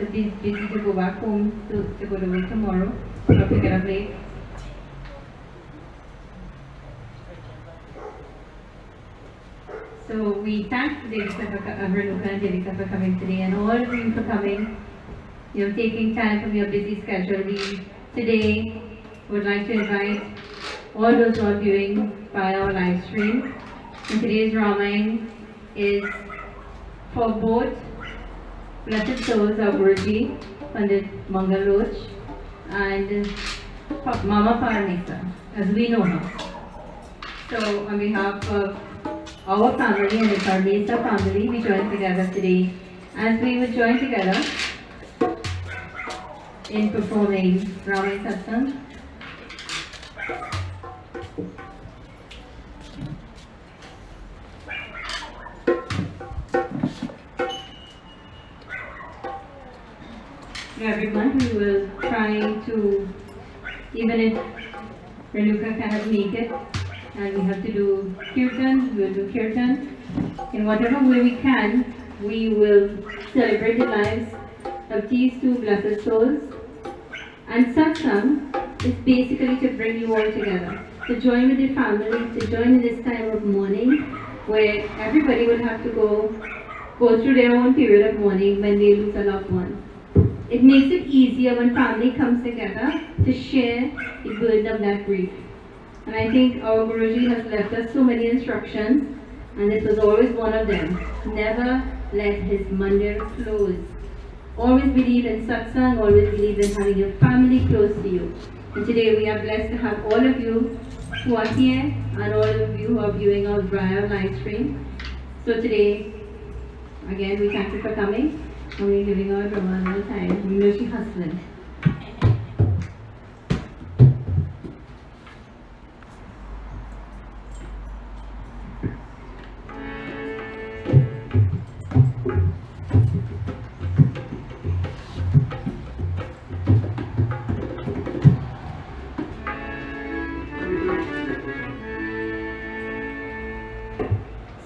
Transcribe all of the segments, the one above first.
to be busy to go back home to go to work tomorrow, or pick it up late. So we thank Renuka and Devika for coming today, and all of you for coming. Taking time from your busy schedule. We today would like to invite all those who are viewing via our live stream. And today's Ramayana is for both Blessed Souls of Guruji, Pandit Mangal Roach, and Mama Paramita, as we know her. So on behalf of our family and the Paramita family, we join together today, as we would join together in performing Ramayana Satsang. Everyone, we will try to, even if Renuka cannot make it and we have to do kirtan, we will do kirtan. In whatever way we can, we will celebrate the lives of these two blessed souls. And satsang is basically to bring you all together, to join with your family, to join in this time of mourning, where everybody will have to go through their own period of mourning when they lose a loved one. It makes it easier when family comes together to share the burden of that grief. And I think our Guruji has left us so many instructions, and this was always one of them. Never let his mandir close. Always believe in satsang, always believe in having your family close to you. And today we are blessed to have all of you who are here and all of you who are viewing our via live stream. So today, again, we thank you for coming. And we're giving our Brahma a little time. We know she's hustling.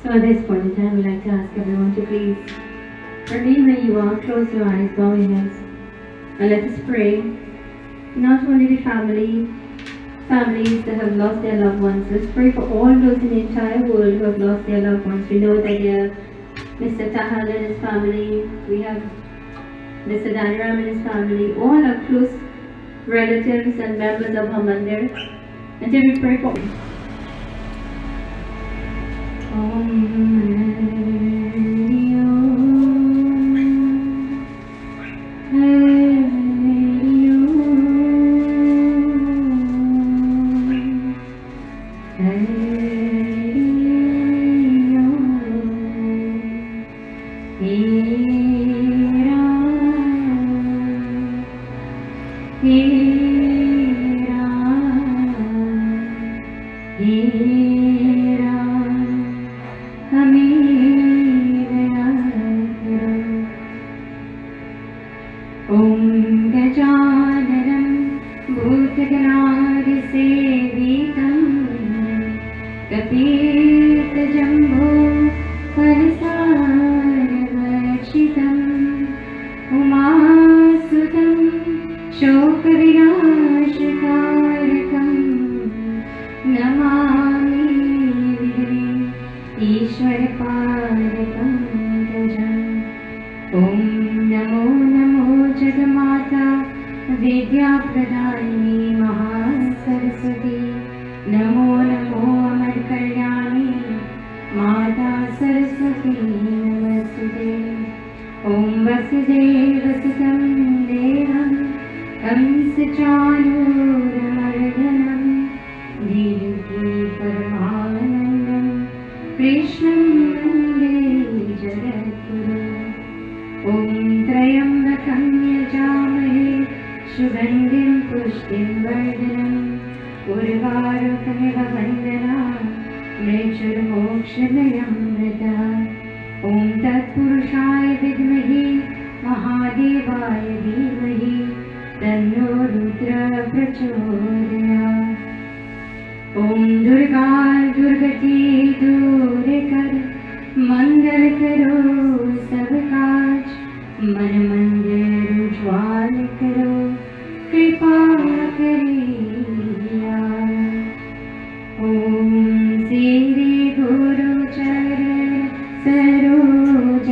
So at this point in time, we'd like to ask everyone to please remain where you are, close your eyes, bow your heads, and let us pray. Not only the families that have lost their loved ones, let's pray for all those in the entire world who have lost their loved ones. We know that there are Mr. Tahal and his family, we have Mr. Daniram and his family, all our close relatives and members of our mandir. And then we pray for मंगल करो सब काज मन मंदिर करो कृपा करिया। ओम श्री गुरु चरण सरोज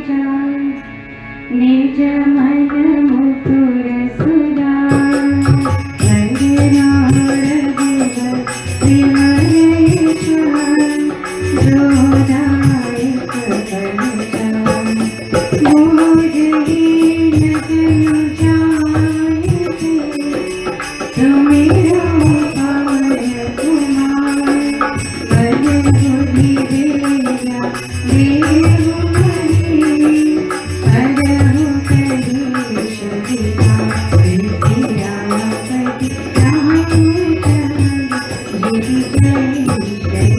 जाय, निज मन मुकुर सुजाय। वंदना रघुवर विमल यश, जो दायक फल चाय। बोधहीन तनु जायते, सुमिरो पवन कुमार। बल बुद्धि विद्या देहु बली, हरहु कलेश विकार। सियापति रामचंद्र जी जय जय।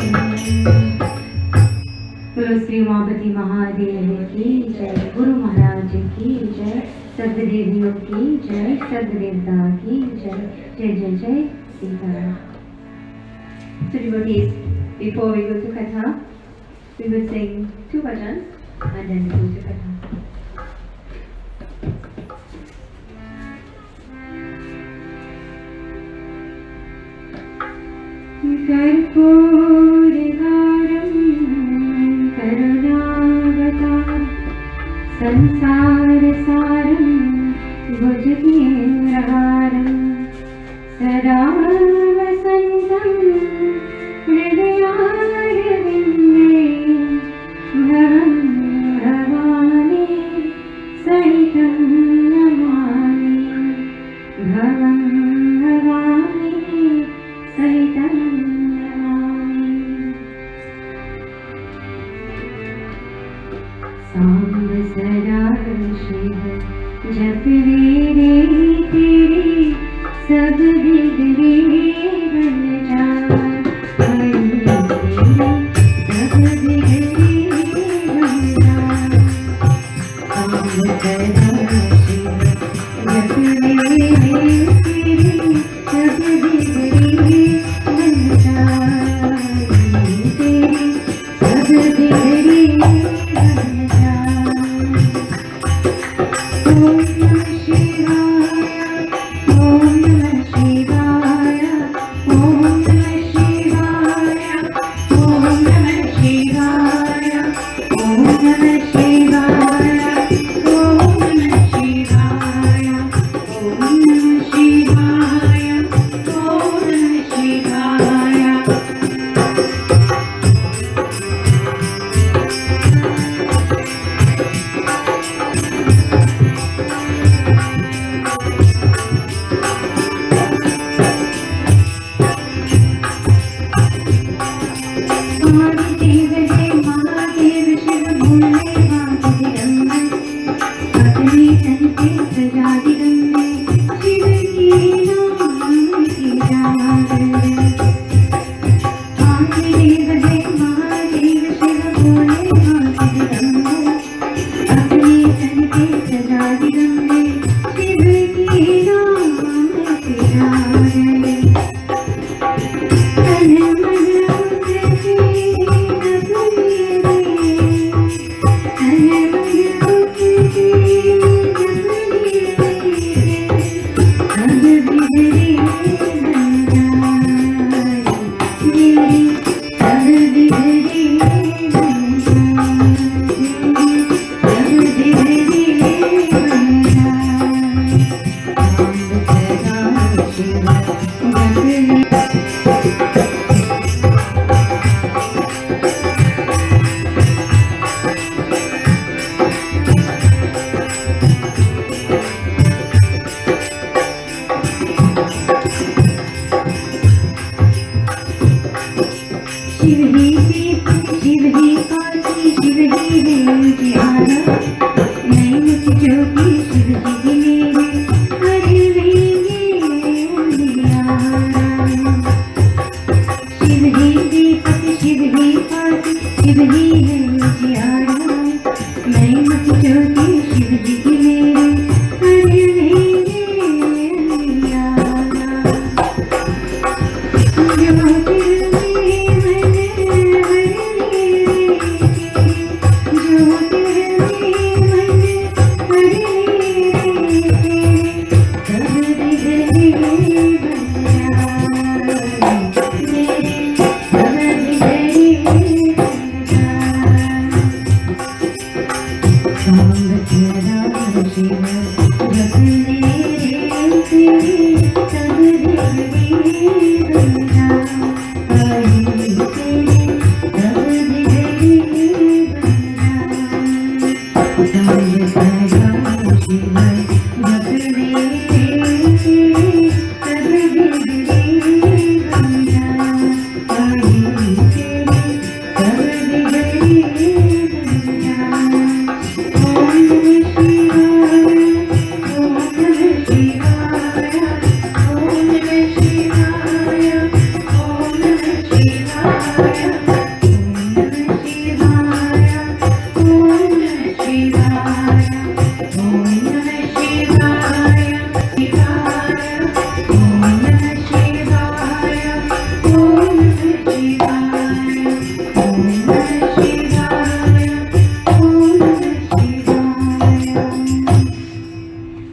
बोलो श्री उमापति महादेव की जय। गुरु महाराज की जय। सर्वदेवियों की जय। सर्वदेवता की जय। जय जय जय Sitaram. So devotees, before we go to Katha, we will sing 2 bhajans and then we go to Katha. कर्पूरहारं करुणावतारं, संसारसारं भुजगेन्द्रहारं, सदा वसन्तं हृदयारविन्दे। भवं भवानी सहितं नमामि, भवं भवानी सहितं नमामि। सांब सदा शिव जपरे रे तेरे, सब बिगड़े बन जाए। सब बिगड़े बन जाए। सांब सदा शिव जपरे रे तेरे, सब बिगड़े बन जाए। तेरे सब बिगड़े बन जाए। ओम नमः शिवाय, ओम नमः शिवाय,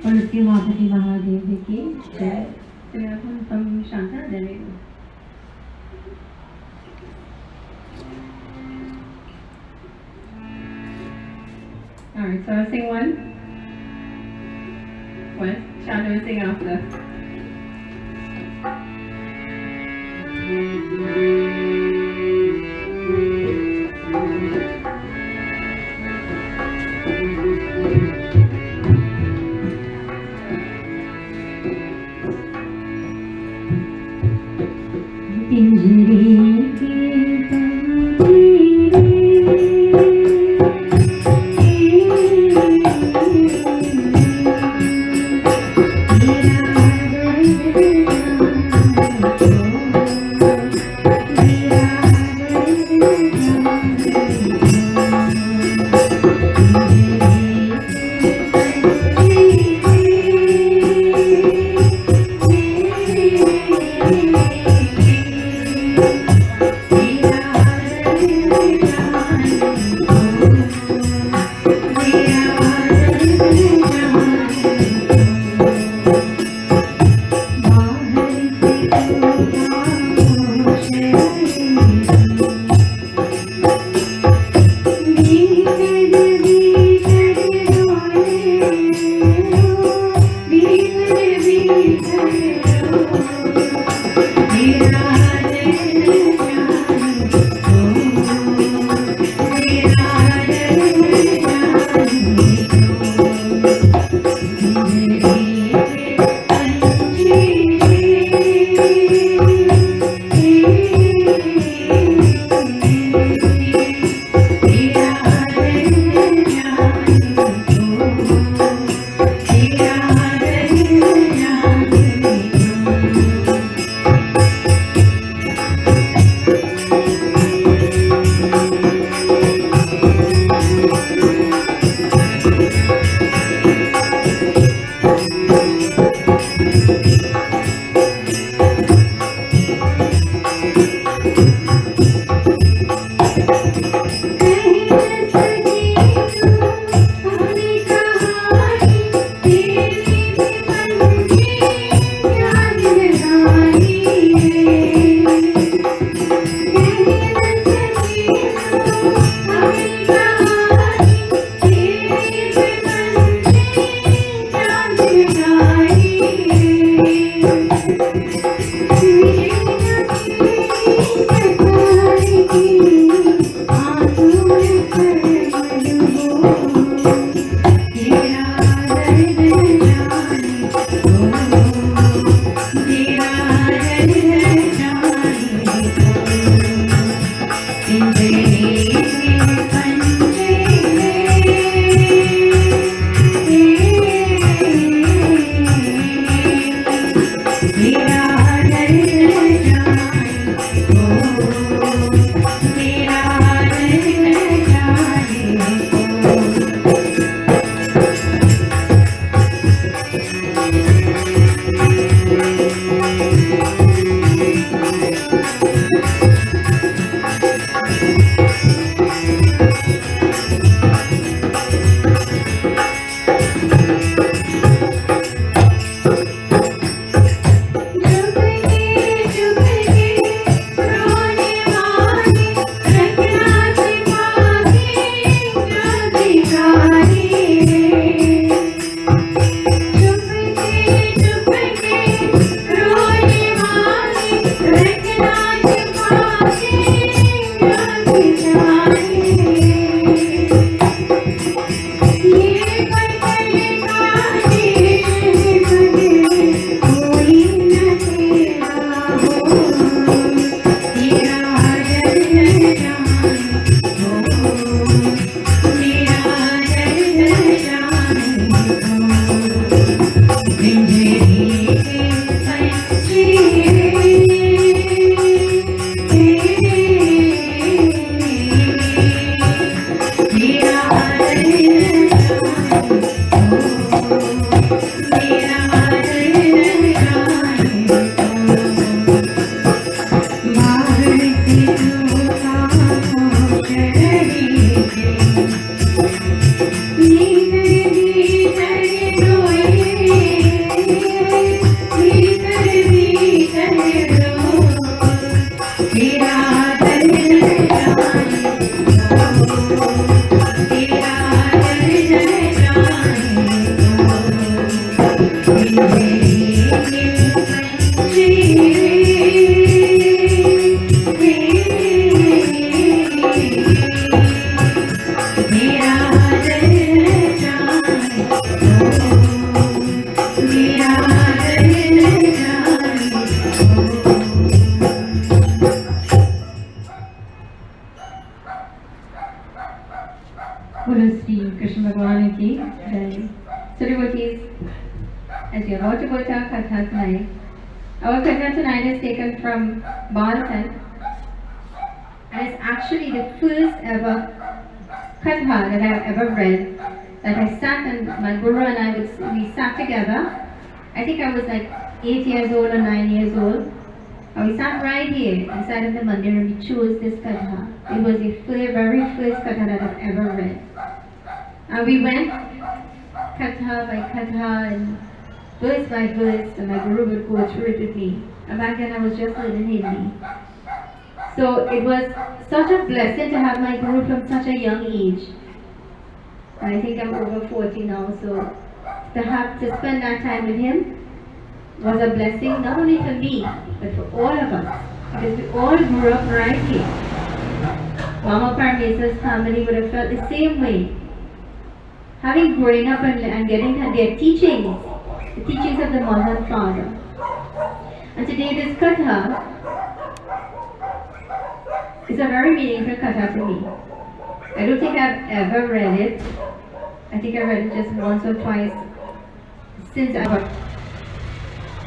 और उसके मापति महादेव की जय। तम शांता देवी। All right, so I'll sing one. Shanta will sing after. बोलो श्री कृष्ण भगवान की जय. So devotees, as we are about to go to our katha tonight, our katha tonight is taken from Bharatan, and it's actually the first ever katha that I've ever read. That I sat and my guru and we sat together. I think I was like 8 years old or 9 years old. And we sat right here inside of the mandir and we chose this katha. It was the very first katha that I've ever read. And we went katha by katha and verse by verse, and my guru would go through it with me. And back then I was just learning Hindi. So it was such a blessing to have my guru from such a young age. And I think I'm over 40 now, so to spend that time with him was a blessing not only for me, but for all of us. Because we all grew up right here. Mama Parmesa's family would have felt the same way. Having grown up and getting their teachings, the teachings of the mother and father. And today this katha is a very meaningful katha to me. I don't think I've ever read it. I think I read it just once or twice since I got.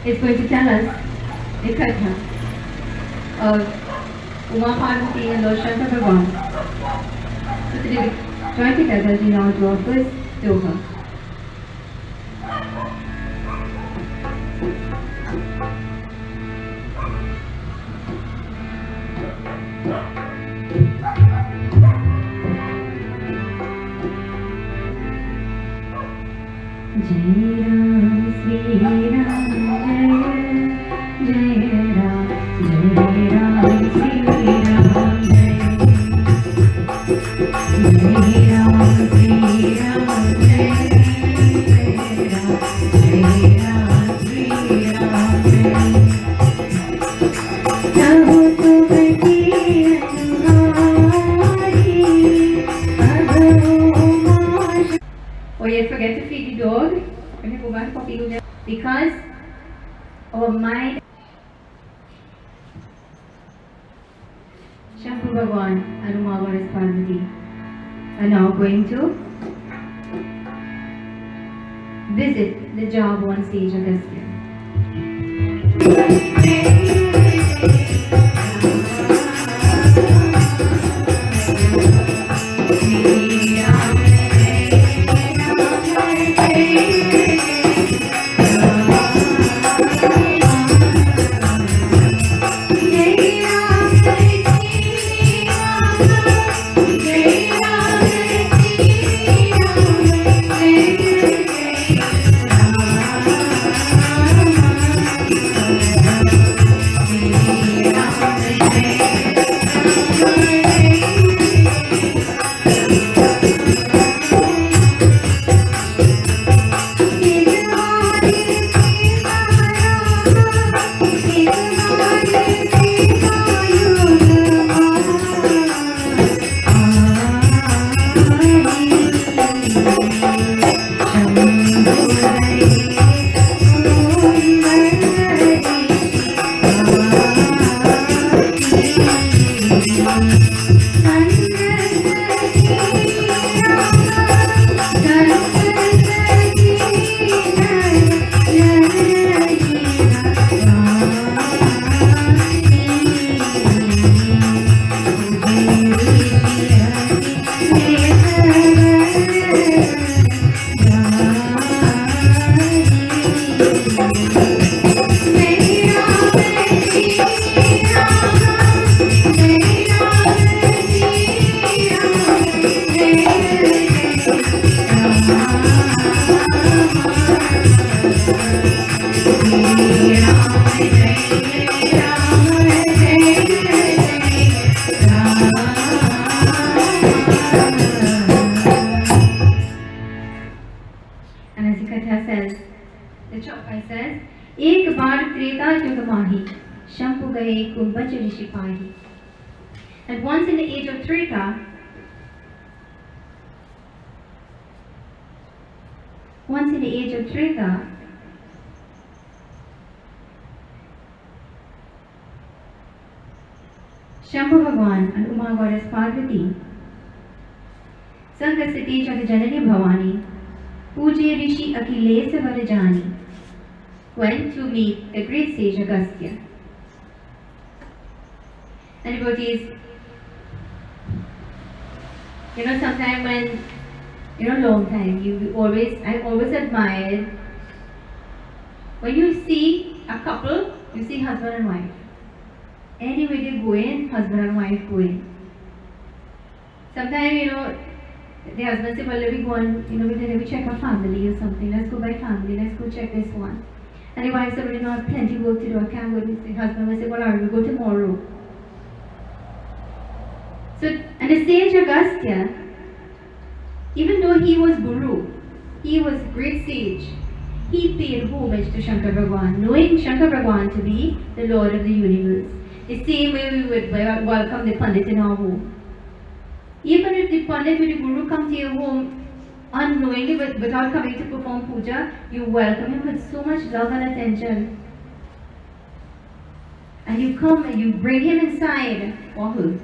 It's going to tell us the katha of Uma Parvati and Lord Shankar Bhagavan. So today we join together as we now do our first doha. Jai Ram, Sri Ram, Jai Ram, Jai Ram, Sri Ram, Jai Ram, Sri Ram, Jai Ram, Jai Ram, Sri Ram, Prabhu Subhati Anwari. Oh, you forget to feed the dog. Can you go back for feeding them? Because our mind, Shankar Bhagavan and Uma Parvati are now going to visit the Jambon stage of Agastya. chapter says, Ek baar treta yug mahi, Shampu gaye kumbach rishipahi. And once in the age of Treta, Shambhu Bhagwan and Uma goddess Parvati, Sangasati Jagajanani Bhavani, Pujya Rishi Akilesa Varajani, went to meet the great sage Agastya. And devotees, sometime when, long time, I always admired, when you see a couple, you see husband and wife. Anyway they go in, husband and wife go in. Sometimes, the husband says, well, let me go on, let me check our family or something. Let's go by family, let's go check this one. And the wife said, well, I have plenty of work to do, I can't go. The husband will say, well, alright, we'll go tomorrow. So, and the sage Agastya, even though he was Guru, he was great sage, he paid homage to Shankar Bhagwan, knowing Shankar Bhagwan to be the Lord of the universe. The same way we would welcome the Pandit in our home. Even if the Pandit or the Guru come to your home unknowingly, without coming to perform puja, you welcome him with so much love and attention. And you come and you bring him inside, or her.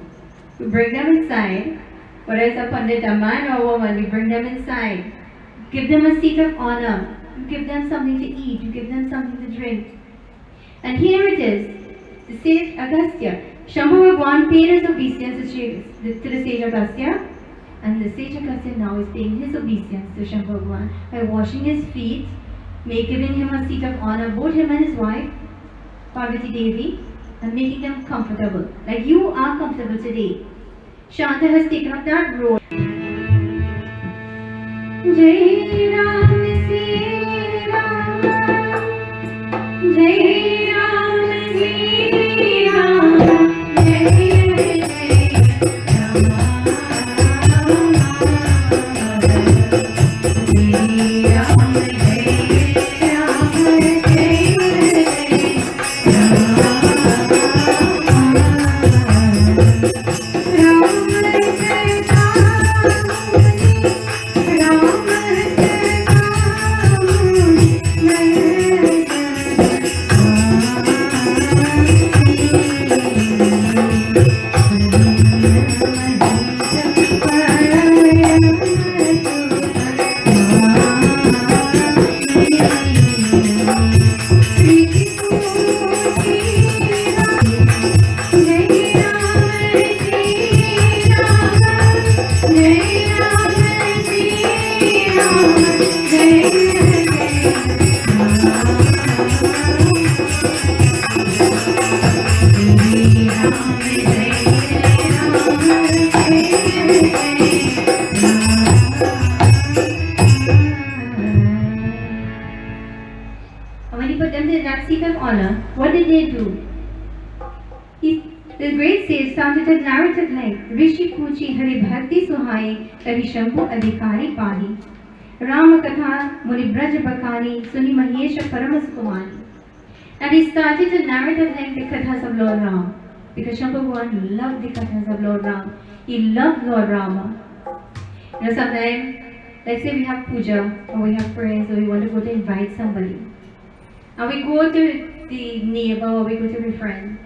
You bring them inside, whether it's a Pandit, a man or a woman, you bring them inside. Give them a seat of honor. You give them something to eat, you give them something to drink. And here it is, the sage Agastya. Shambhu Bhagwan paid his obeisance to the sage Agastya, and the sage Agastya now is paying his obeisance to Shambhu Bhagwan by washing his feet, giving him a seat of honor, both him and his wife, Parvati Devi, and making them comfortable. Like you are comfortable today. Shanta has taken up that role. Jai Ram Sri Ram, Jai Ram Sri Ram, Jai Ram, Jai When he put them in that seat of honor, what did they do? The great sage started a narrative like Rishi Puchi Hari Bhakti Suhai Kavi Shambhu Adhikari Pahi Rama Katha Muni Braj Bakani Suni Mahesha Paramas Kumani. And he started to narrate at length the Kathas of Lord Ram, because Shambhu Bhagwan loved the Kathas of Lord Ram. He loved Lord Rama. Sometimes, let's say we have puja, or we have prayers, or we want to go to invite somebody. And we go to the neighbor, or we go to a friend.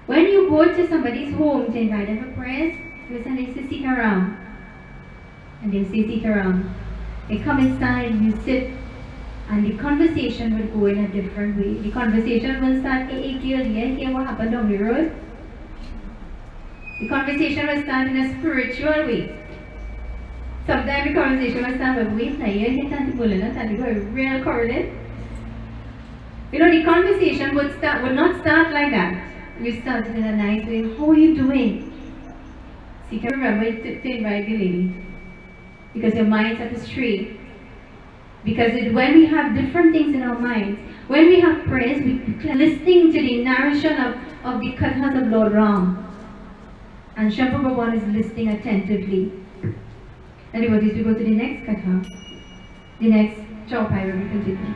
When you go to somebody's home to invite them for prayers, they say sit around. And they say sit around. They come inside, you sit, and the conversation will go in a different way. The conversation will start, hey, what happened on the road? The conversation will start in a spiritual way. Sometimes the conversation will start with, wait, now you're here, real correlate. The conversation would not start like that. You start in a nice way. How are you doing? So you can remember to invite the lady. Because your mind's at astray. Because when we have different things in our minds, when we have prayers, we're listening to the narration of the Kathas of Lord Ram. And Shambhu Bhagwan is listening attentively. And devotees, we go to the next Katha. The next Chaupai will be continued.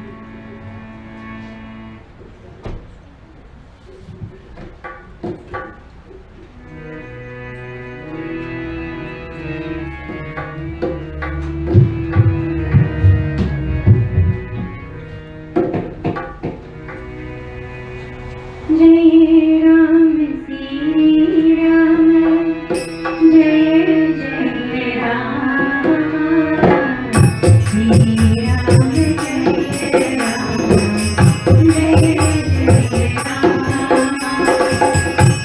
जय राम श्री राम, जय जय राम, श्री राम जय राम, जय जय राम,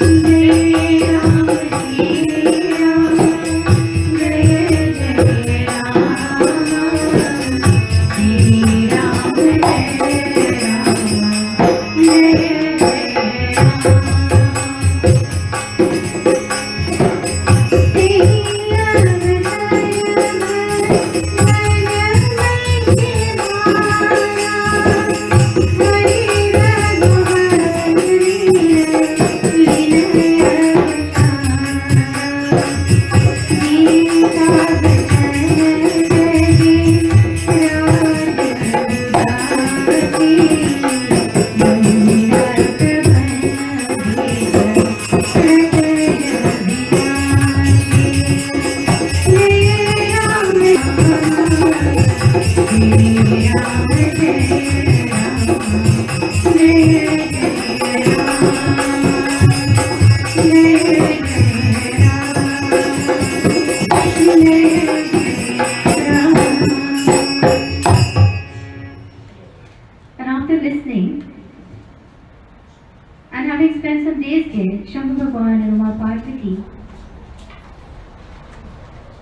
जय राम श्री राम, जय जय राम, श्री राम जय राम, जय And after listening and having spent some days there, Shambhu Bhagwan and Uma Parvati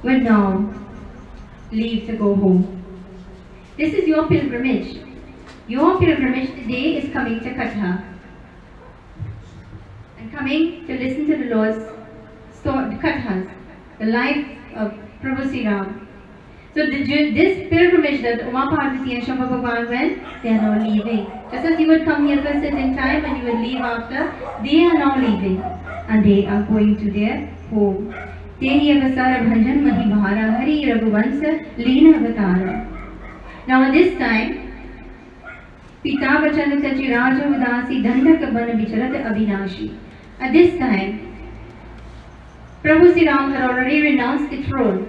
will now leave to go home. This is your pilgrimage. Your pilgrimage today is coming to Katha and coming to listen to the Lord's Kathas, the life of Prabhu Sri Ram. So this pilgrimage that Uma Parvati and Shambhu Bhagwan went, they are now leaving. Just as you would come here for a certain time and you would leave after, they are now leaving and they are going to their home. Tehi avasara bhajan mahi bhara hari raghuvansa leena avatara. Now at this time, Pita vachan tachi raja udasi dandak ban vicharat avinashi. At this time, Prabhu Sri Ram had already renounced the throne.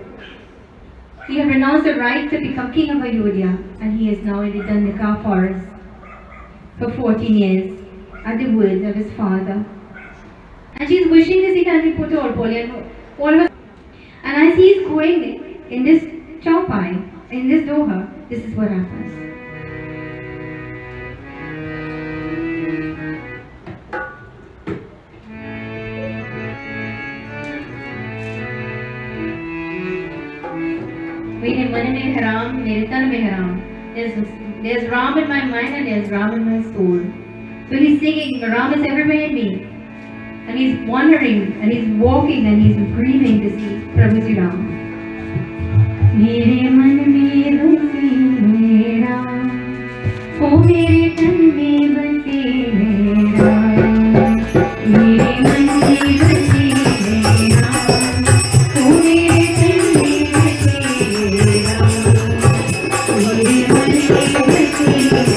He had renounced the right to become king of Ayodhya, and he is now in the Dandaka forest for 14 years at the woods of his father. And she is wishing to see Gandhi put all of and as he is going in this chaupai, in this doha, this is what happens. मेरे मन में है राम, मेरे तन में है Ram. There's Ram in my mind and there's Ram in my soul. So he's singing, Ram is everywhere in me. And he's wandering and he's walking and he's breathing to see Prabhu Sri Ram. मेरे मन में बसे राम, ओ मेरे तन में बसे राम, मेरे मन में बसे राम, ओ मेरे तन में बसे राम, मेरे मन में बसे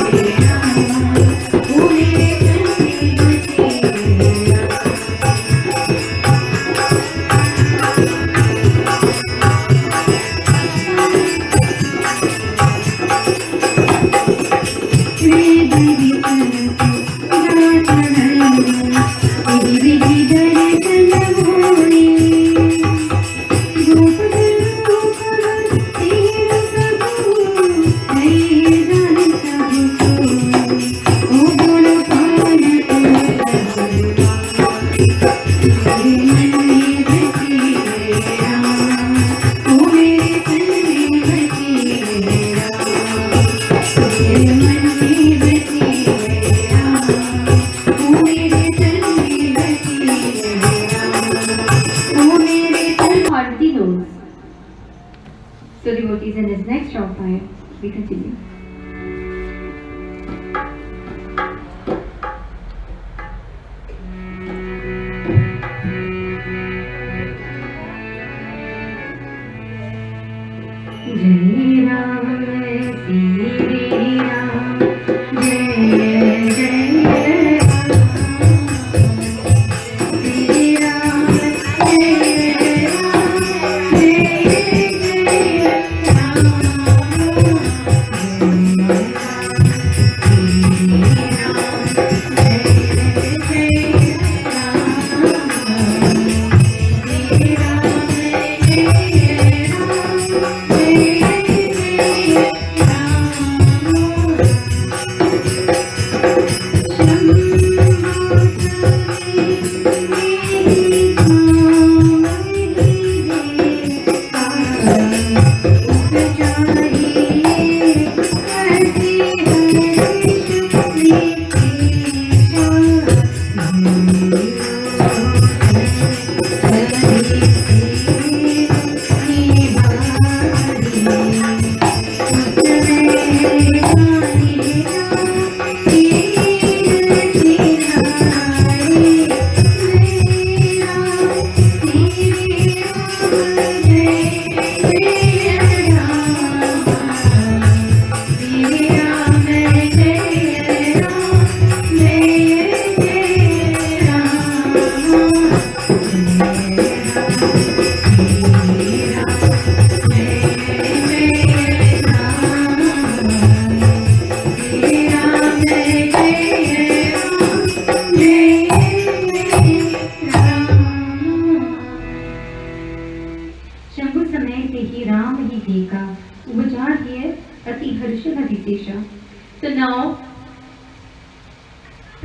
राम, ओ मेरे तन में बसे राम. मन में बसे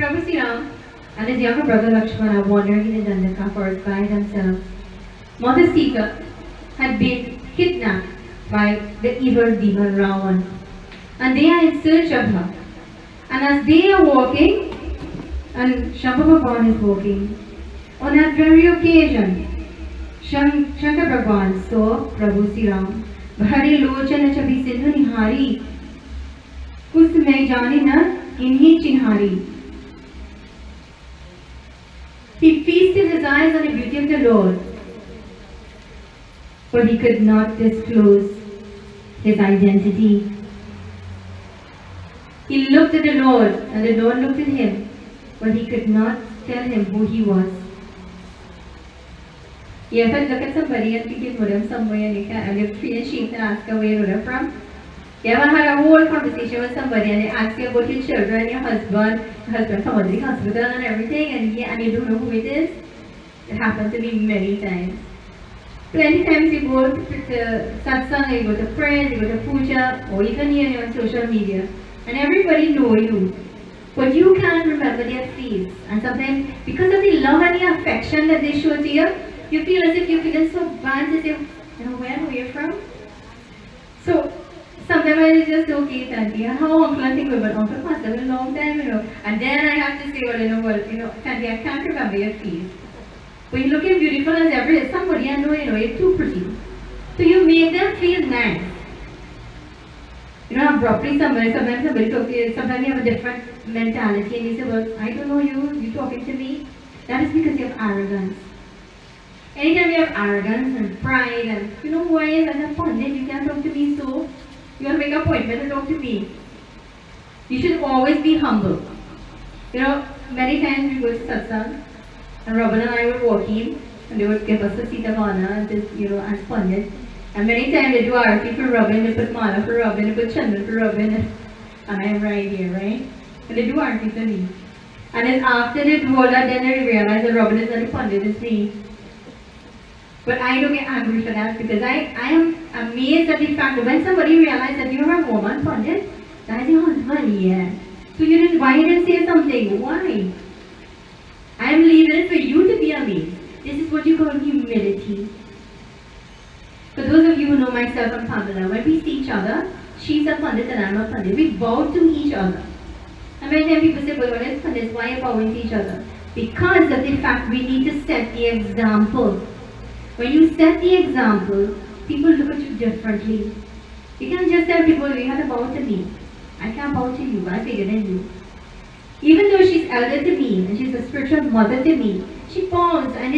Prabhu Sri Ram and his younger brother Lakshmana are wandering in the Dandaka forest by themselves. Mother Sita had been kidnapped by the evil demon Ravan, and they are in search of her. And as they are walking, and Shankar Bhagwan is walking, on that very occasion, Shankar Bhagwan saw Prabhu Sri Ram. Bhari lochana chabi sindhu nihari, kus mein jani na inhi chinhari. He feasted his eyes on the beauty of the Lord, but he could not disclose his identity. He looked at the Lord, and the Lord looked at him, but he could not tell him who he was. You ever look at somebody and think you know them somewhere and you feel ashamed to ask where you know them from? You ever had a whole conversation with somebody and they ask you about your children, your husband come out of the hospital and everything, and you don't know who it is? It happened to me many times. Plenty times you go to satsang, you go to prayers, you go to puja, or even here on social media, and everybody know you, but you can't remember their face. And sometimes, because of the love and the affection that they show to you, you feel as if you're feeling so bad to say, you know, where you're from. So sometimes it's just okay, Tanti, and how uncle and think about uncle passed away a long time, you know, and then I have to say, well, you know, Tanti, I can't remember your face. But you're looking beautiful as ever, somebody I know, you're too pretty. So you make them feel nice. You know, abruptly somebody talk to you, sometimes you have a different mentality and you say, well, I don't know you talking to me. That is because you have arrogance. Anytime you have arrogance and pride and, you know who I am as a pundit, you can't talk to me so. You want to make an appointment to talk to me. You should always be humble. You know, many times we go to satsang, and Robin and I were walking, and they would give us a seat of honor, and just, you know, as pundit. And many times they do arati for Robin, they put mala for Robin, they put chandan for Robin, and I'm right here, right? And they do arati for me. And then after they do all that, then they realize that Robin is not the pundit, it's me. But I don't get angry for that, because I am amazed at the fact that when somebody realizes that you're a woman pundit, that is your husband, yeah. So why you didn't say something? Why? I am leaving it for you to be amazed. This is what you call humility. For those of you who know myself and Pamela, when we see each other, she's a pundit and I'm a pundit. We bow to each other. And many times people say, well, when it's pundits, why are you bowing to each other? Because of the fact we need to set the example. When you set the example, people look at you differently. You can't just tell people, you have to bow to me. I can't bow to you, I'm bigger than you. Even though she's elder to me, and she's a spiritual mother to me, she bows, and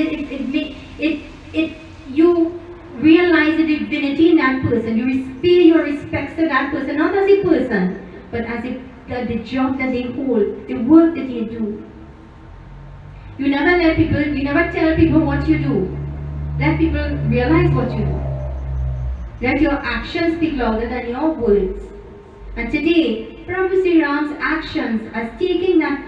you realize the divinity in that person. You pay your respects to that person, not as a person, but as the job that they hold, the work that they do. You never tell people what you do. Let people realize what you do. Let your actions speak louder than your words. And today, Prabhu Sri Ram's actions as taking that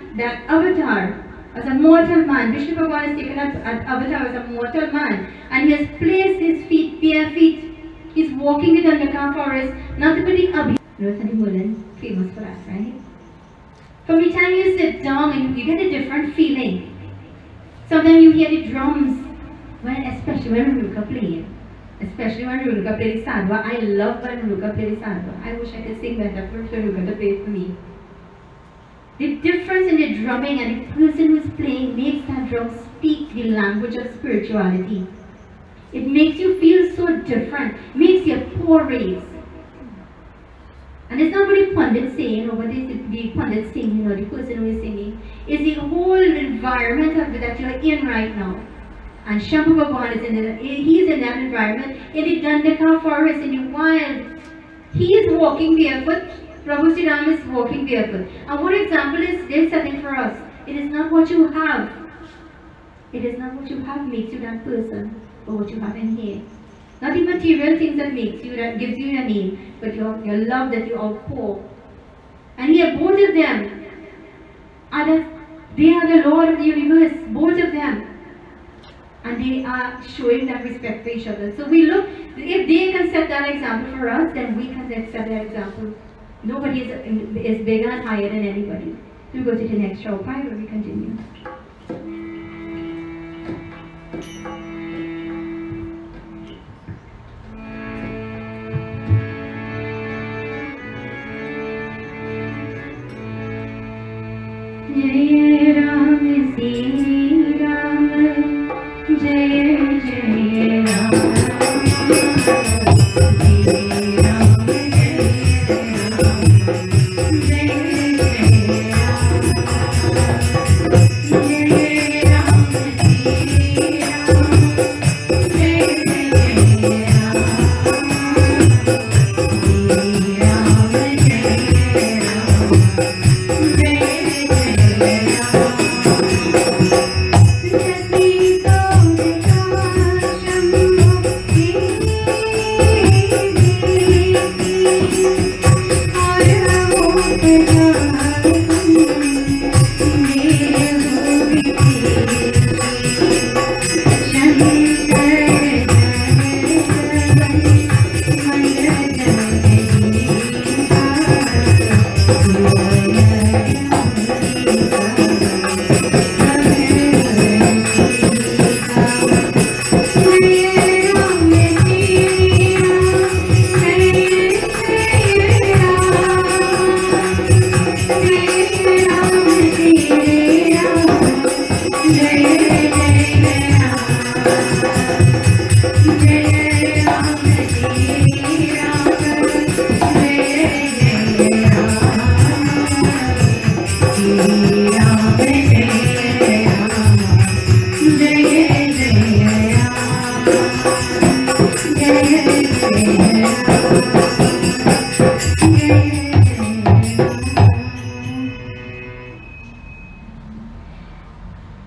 avatar as a mortal man, Vishnu Bhagavan has taken that avatar as a mortal man, and he has placed his feet, bare feet. He's walking in the Dandaka forest, not to put the Abhi. Rosani Mullen, famous for that, right? From the time you sit down and you get a different feeling. Sometimes you hear the drums, especially when Renuka playing. Especially when Renuka plays Sadhva. I love when Renuka plays Sadhva. I wish I could sing better for Renuka to play it for me. The difference in the drumming and the person who's playing makes that drum speak the language of spirituality. It makes you feel so different. It makes your poor raise. And it's not what the pundit saying or what the pundit singing or the person who is singing. It's the whole environment that you're in right now. And Shambhu Bhagavan is he's in that environment, in the Dandaka forest, in the wild. He is walking barefoot. Prabhu Sri Ram is walking barefoot. And what example is they're setting for us? It is not what you have. It is not what you have makes you that person, but what you have in here. Not the material things that makes you, that gives you your name, but your love that you outpour. And here, both of them, they are the Lord of the universe, both of them. And they are showing that respect for each other. So we look, if they can set that example for us, then we can set that example. Nobody is bigger and higher than anybody. We'll go to the next Chaupai where we continue. Jai Ram Sri Ram, Jai Jai Ram.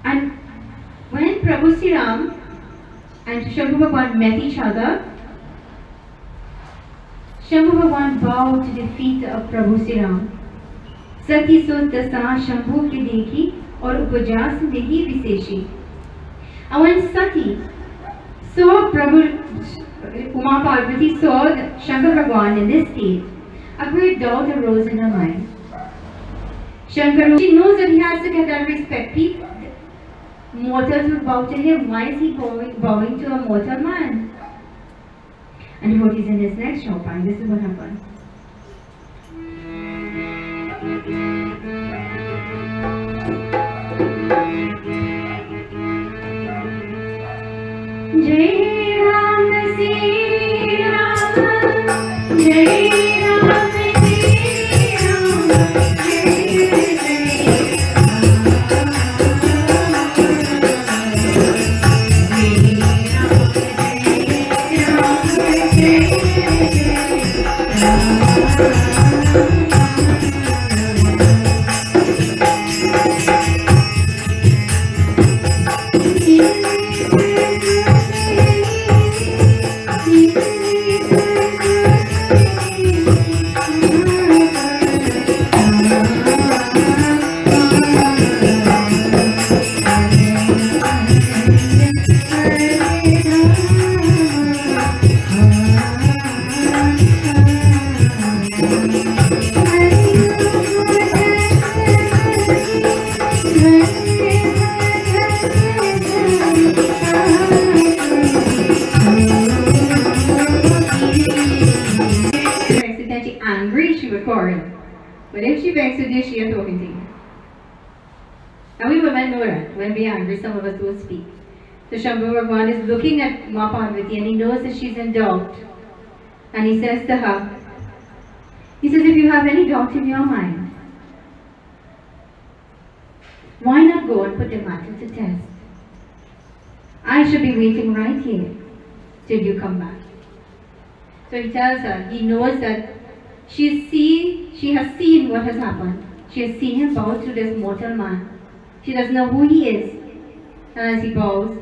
And when Prabhu Sri Ram and Shambhu Bhagwan met each other, Shambhu Bhagwan vowed to defeat Prabhu Sri Ram. Sati sut dasa Shambhu ki dekhi aur upajas dehi viseshi. And when Sati saw Uma Parvati saw Shankar Bhagwan in this state, a great doubt arose in her mind. Shankar, she knows that he has to get that respect. Mortals will bow to him. Why is he bowing to a mortal man? And what is in this next Chaupai? This is what happened. Jai Ram Sri Ram, Jai Ram Sri Ram, Jai But if she begs to do, she is talking to you. And we women know that. When we are angry, some of us don't speak. So Shambhu Bhagwan is looking at Ma Parvati and he knows that she's in doubt. And he says to her, he says, if you have any doubt in your mind, why not go and put the matter to test? I should be waiting right here till you come back. So he tells her, he knows that she has seen what has happened. She has seen him bow to this mortal man. She doesn't know who he is. And as he bows,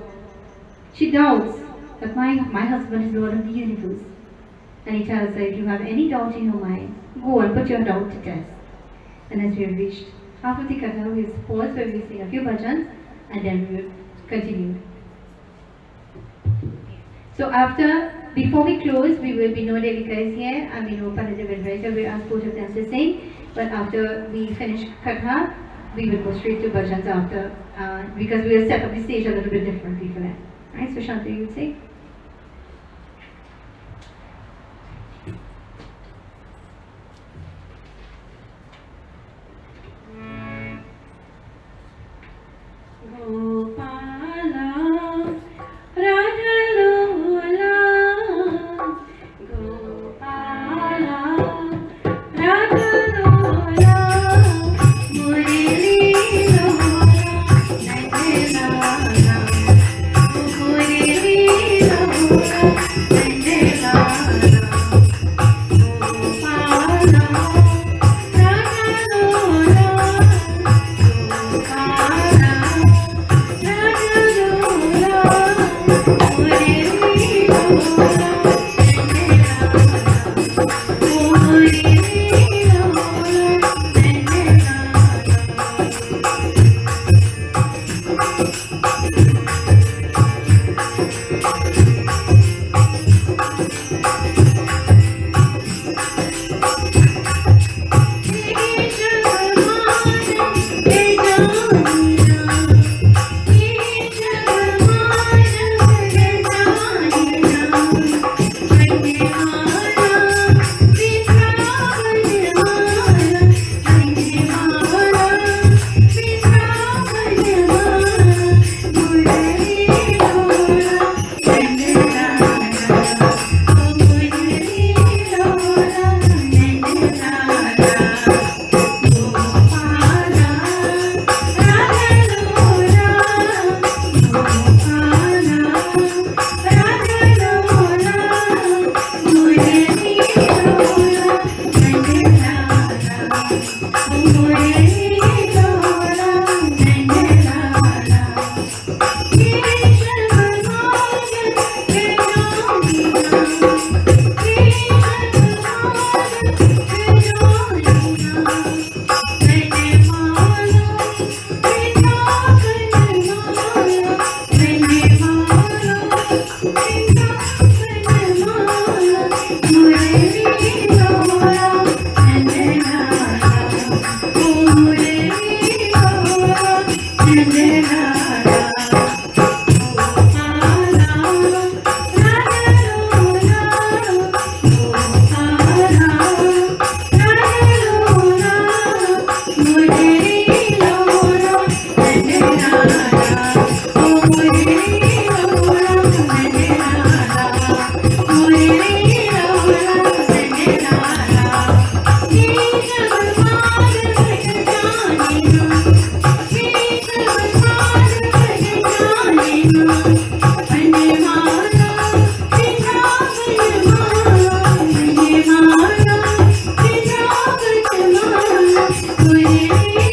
she doubts that my husband is Lord of the universe. And he tells her, if you have any doubt in your mind, go and put your doubt to test. And as we have reached half of the katha, we will pause where we sing a few bhajans and then we will continue. So before we close, we will be no Devika is here and we know Pandita Vidvaita will ask both of them to sing. But after we finish katha, we will go straight to bhajans after, because we will set up the stage a little bit differently for that. Right, so Shante, you would say? Gopala, Radha Lola, Gopala, Radha Lola, Murali Lola, Nandana, Murali Lola, Nandana, Gopala, Radha Lola, Gopala. Thank you.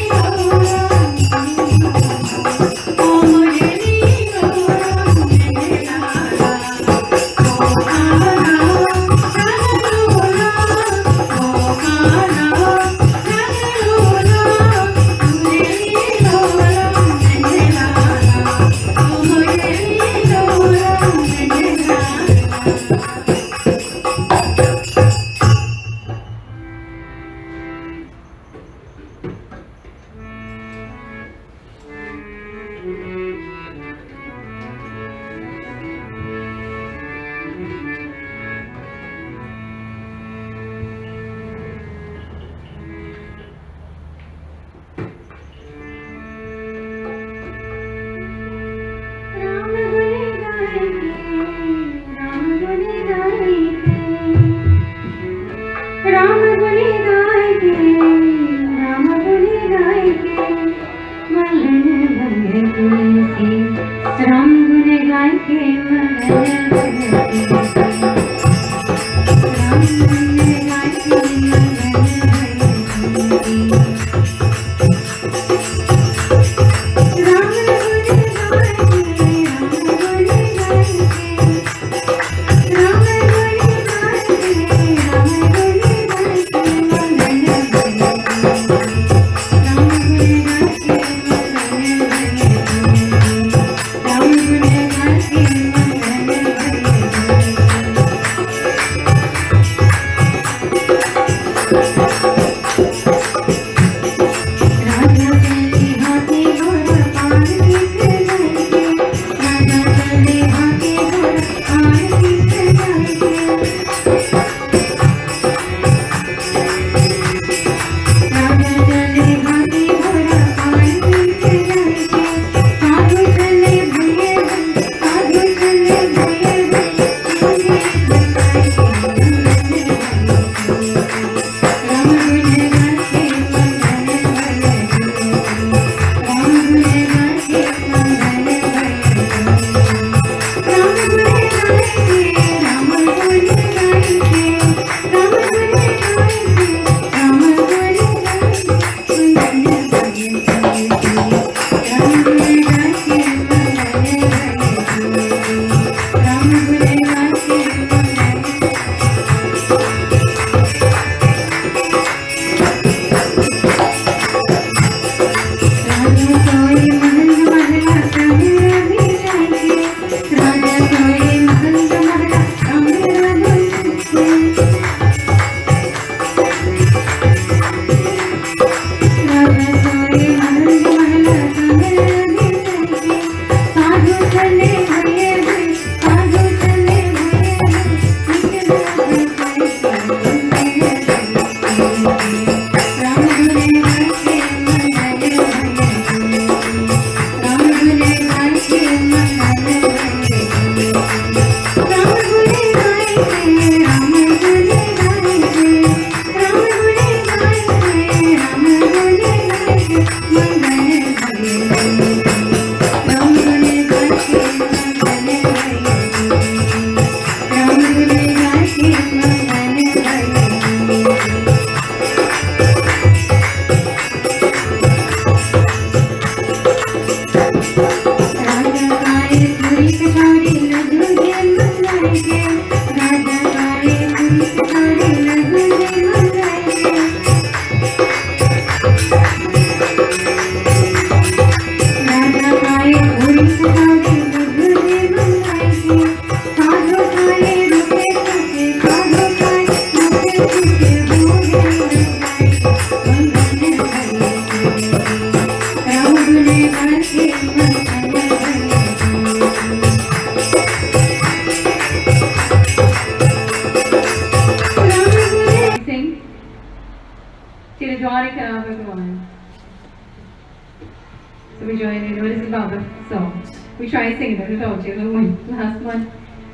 So we join in. What is the Baba song? We try and sing it. I told you, the last one.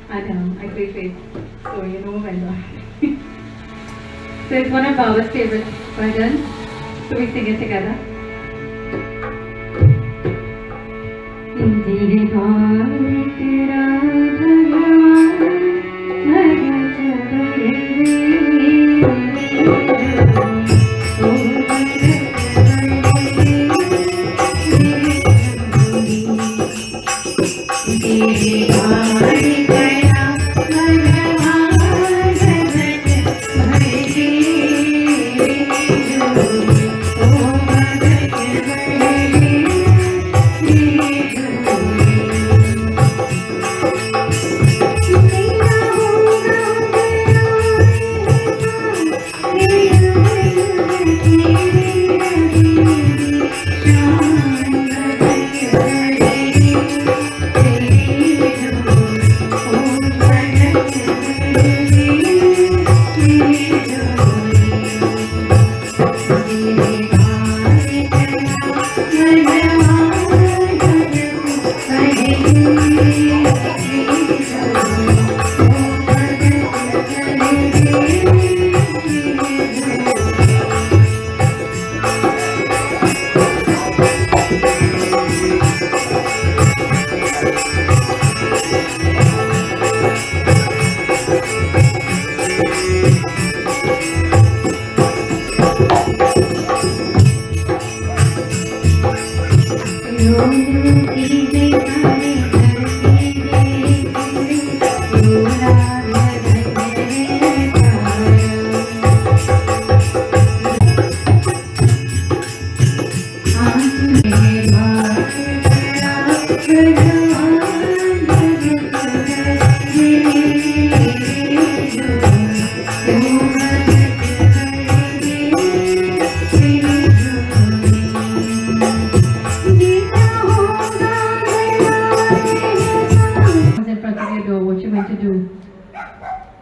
And I play faith. So you know when. So it's one of Baba's favorite bhajans. So we sing it together.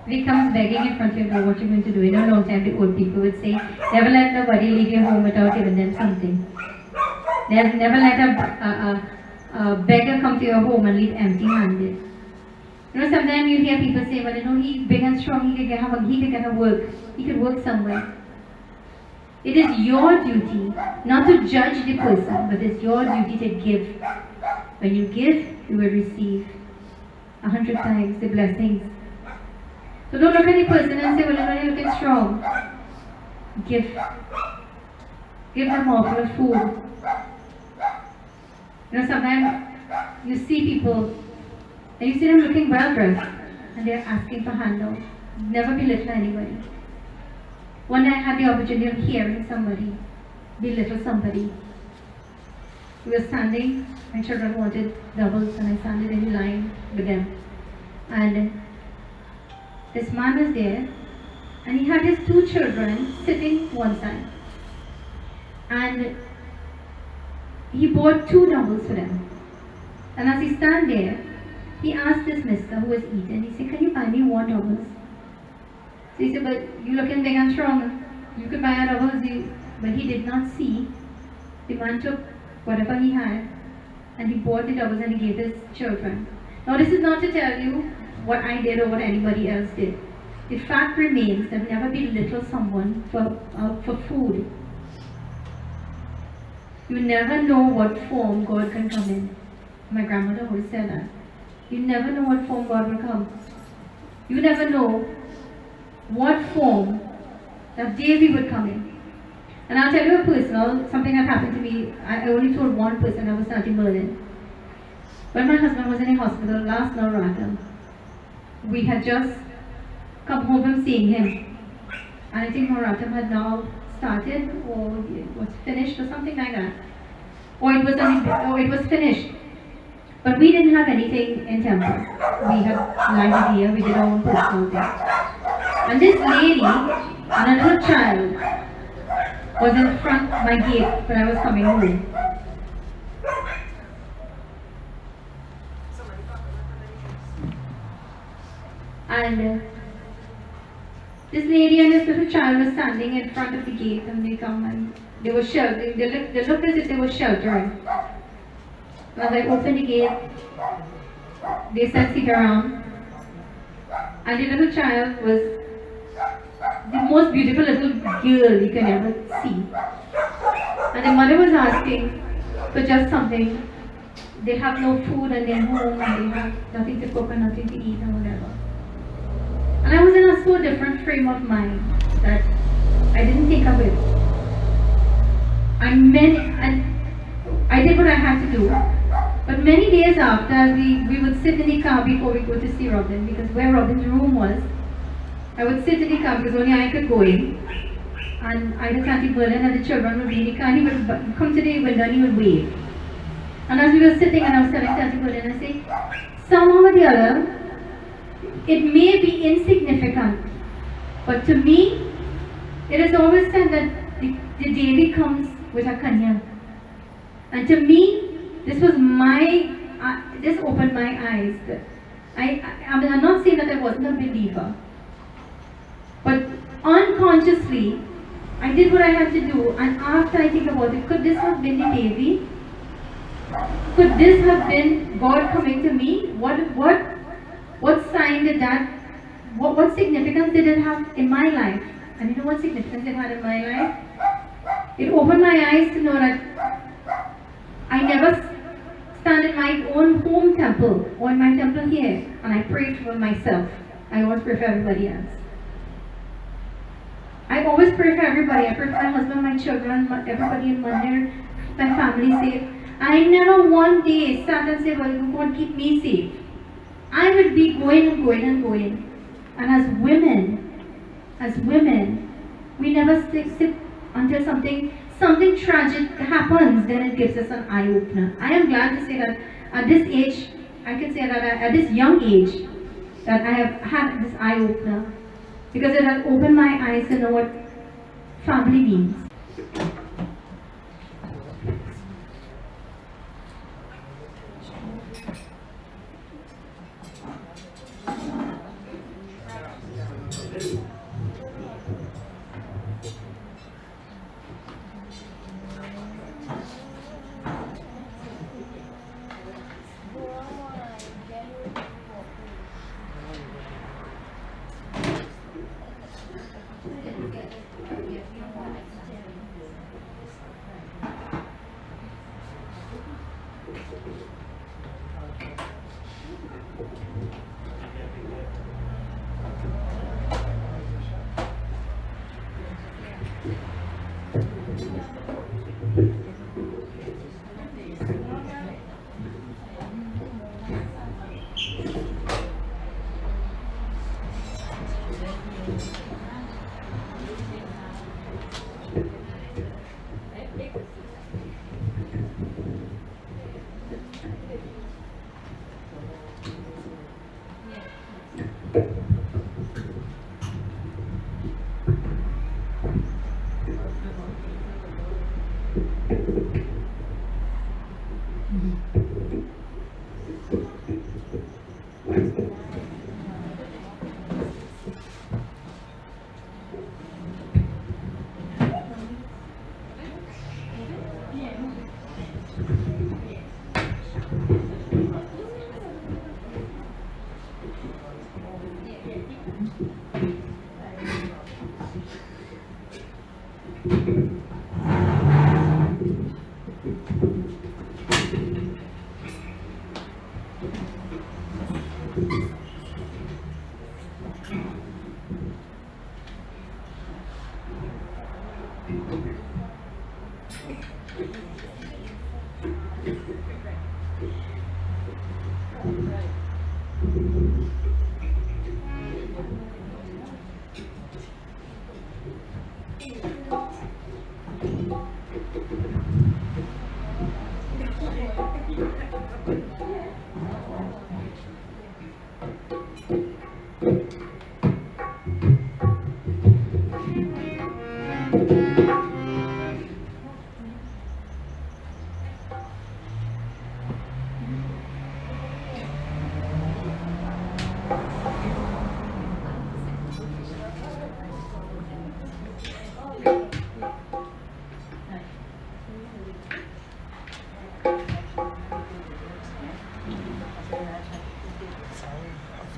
He comes begging in front of you, what you're going to do. You know, a long time the old people would say, never let nobody leave your home without giving them something. Never let a beggar come to your home and leave empty-handed. You know, sometimes you hear people say, well, you know, he's big and strong, he could work somewhere. It is your duty not to judge the person, but it's your duty to give. When you give, you will receive 100 times the blessings. So don't look at the person and say, well, you're looking strong. Give. give them more full of food. You know, sometimes you see people and you see them looking well dressed and they're asking for handouts. Never belittle anybody. One day I had the opportunity of hearing somebody belittle somebody. We were standing, my children wanted doubles and I standed in line with them. And this man was there and he had his two children sitting one side. And he bought two doubles for them. And as he stand there, he asked this mister who was eating, he said, can you buy me more doubles? So he said, but you looking big and strong. You could buy a doubles. But he did not see. The man took whatever he had and he bought the doubles and he gave his children. Now this is not to tell you what I did or what anybody else did. The fact remains that never belittle someone for food. You never know what form God can come in. My grandmother always said that. You never know what form God will come. You never know what form that Davy would come in. And I'll tell you a personal, something that happened to me. I only told one person. I was not in Berlin. When my husband was in a hospital last Navratri, we had just come home from seeing him. And I think Navratri had now started or it was finished or something like that. Or it was finished. But we didn't have anything in temple. We had lighted here, we did our own personal thing. And this lady and a little child was in front of my gate when I was coming home. And this lady and this little child was standing in front of the gate and they come and they were sheltering. They looked as if they were sheltering. And as I opened the gate, they said sit around. And the little child was the most beautiful little girl you can ever see. And the mother was asking for just something. They have no food and they're home and they have nothing to cook and nothing to eat and whatever. And I was in a so different frame of mind that I didn't think of it. And I did what I had to do. But many days after, we would sit in the car before we go to see Robin, because where Robin's room was, I would sit in the car because only I could go in. And either Santi Berlin and the children would be in the car and he would come to the window and he would wave. And as we were sitting and I was telling Santi Berlin, I say, somehow or the other, it may be insignificant, but to me, it is always said that the Devi comes with a kanya. And to me, this opened my eyes. I'm not saying that I wasn't a believer, but unconsciously, I did what I had to do, and after I think about it, could this have been the Devi? Could this have been God coming to me? What sign did that, what significance did it have in my life? And you know what significance it had in my life? It opened my eyes to know that I never stand in my own home temple or in my temple here and I pray for myself. I always pray for everybody else. I always pray for everybody. I pray for my husband, my children, everybody in Mandir, my family safe. I never one day sat and said, well, God keep me safe. I would be going and going and going. And as women, we never sit until something tragic happens, then it gives us an eye-opener. I am glad to say that at this age, I can say that at this young age, that I have had this eye-opener. Because it has opened my eyes to know what family means.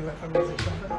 feel like I'm musician.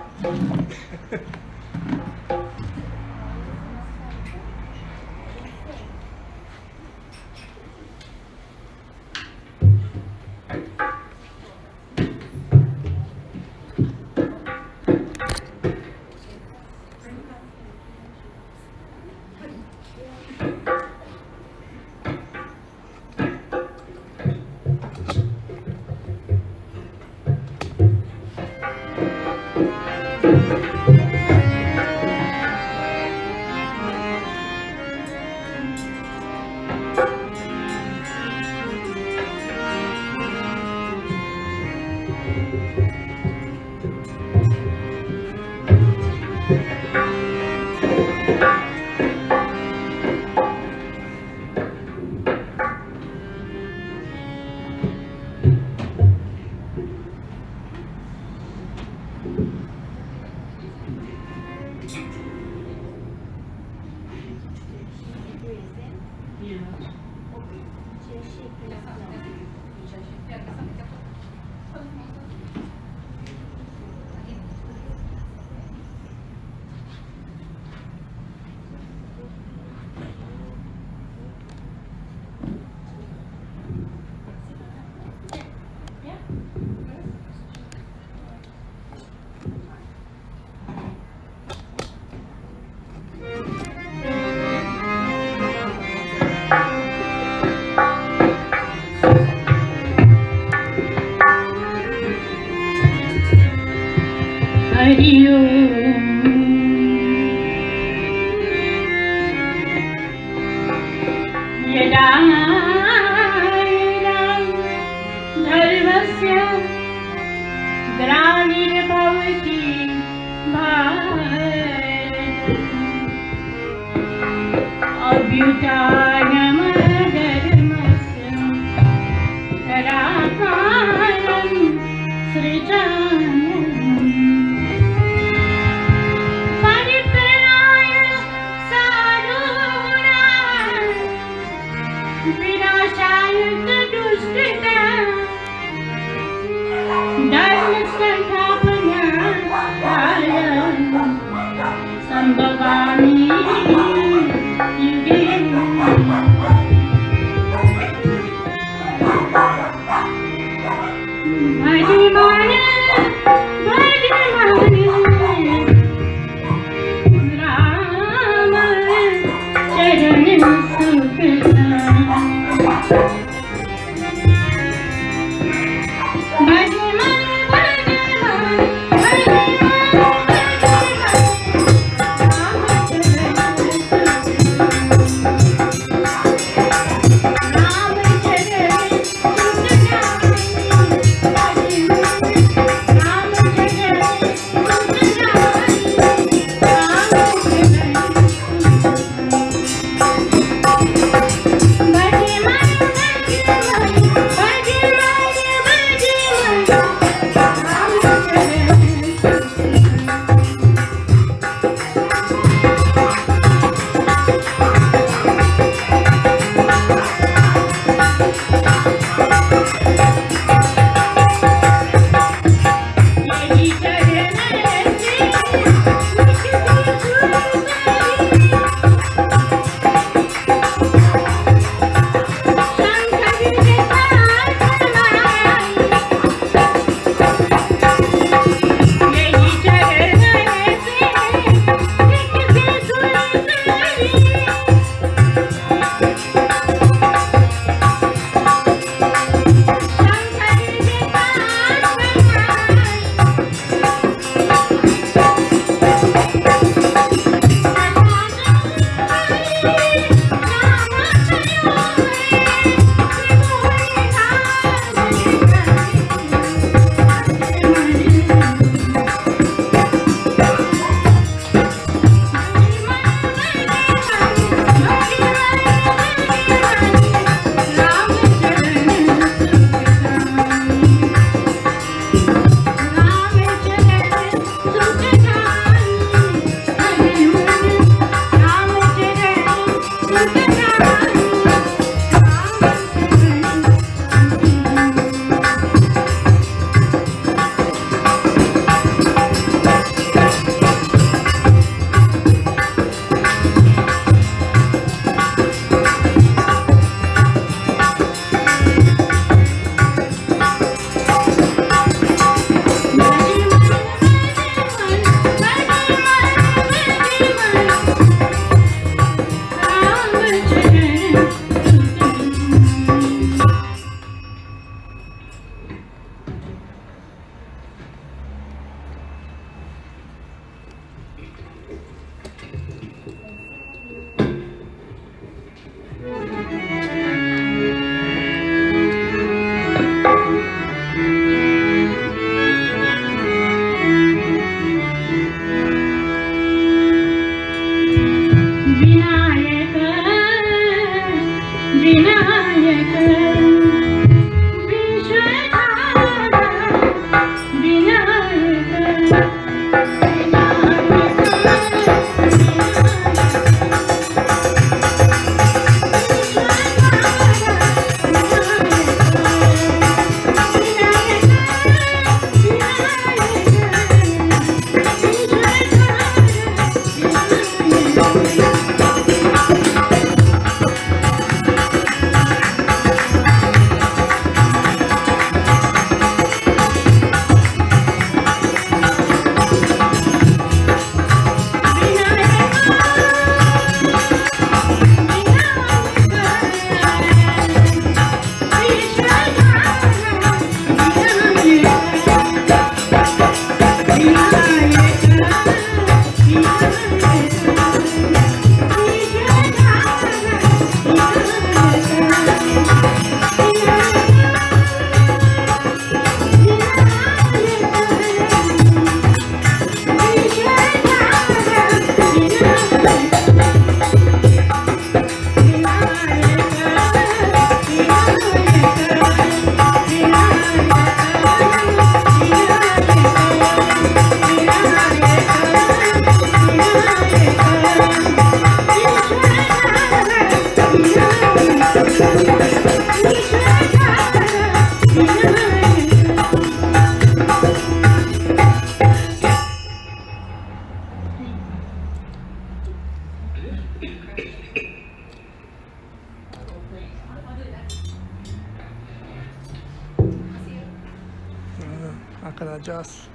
Akan adjust.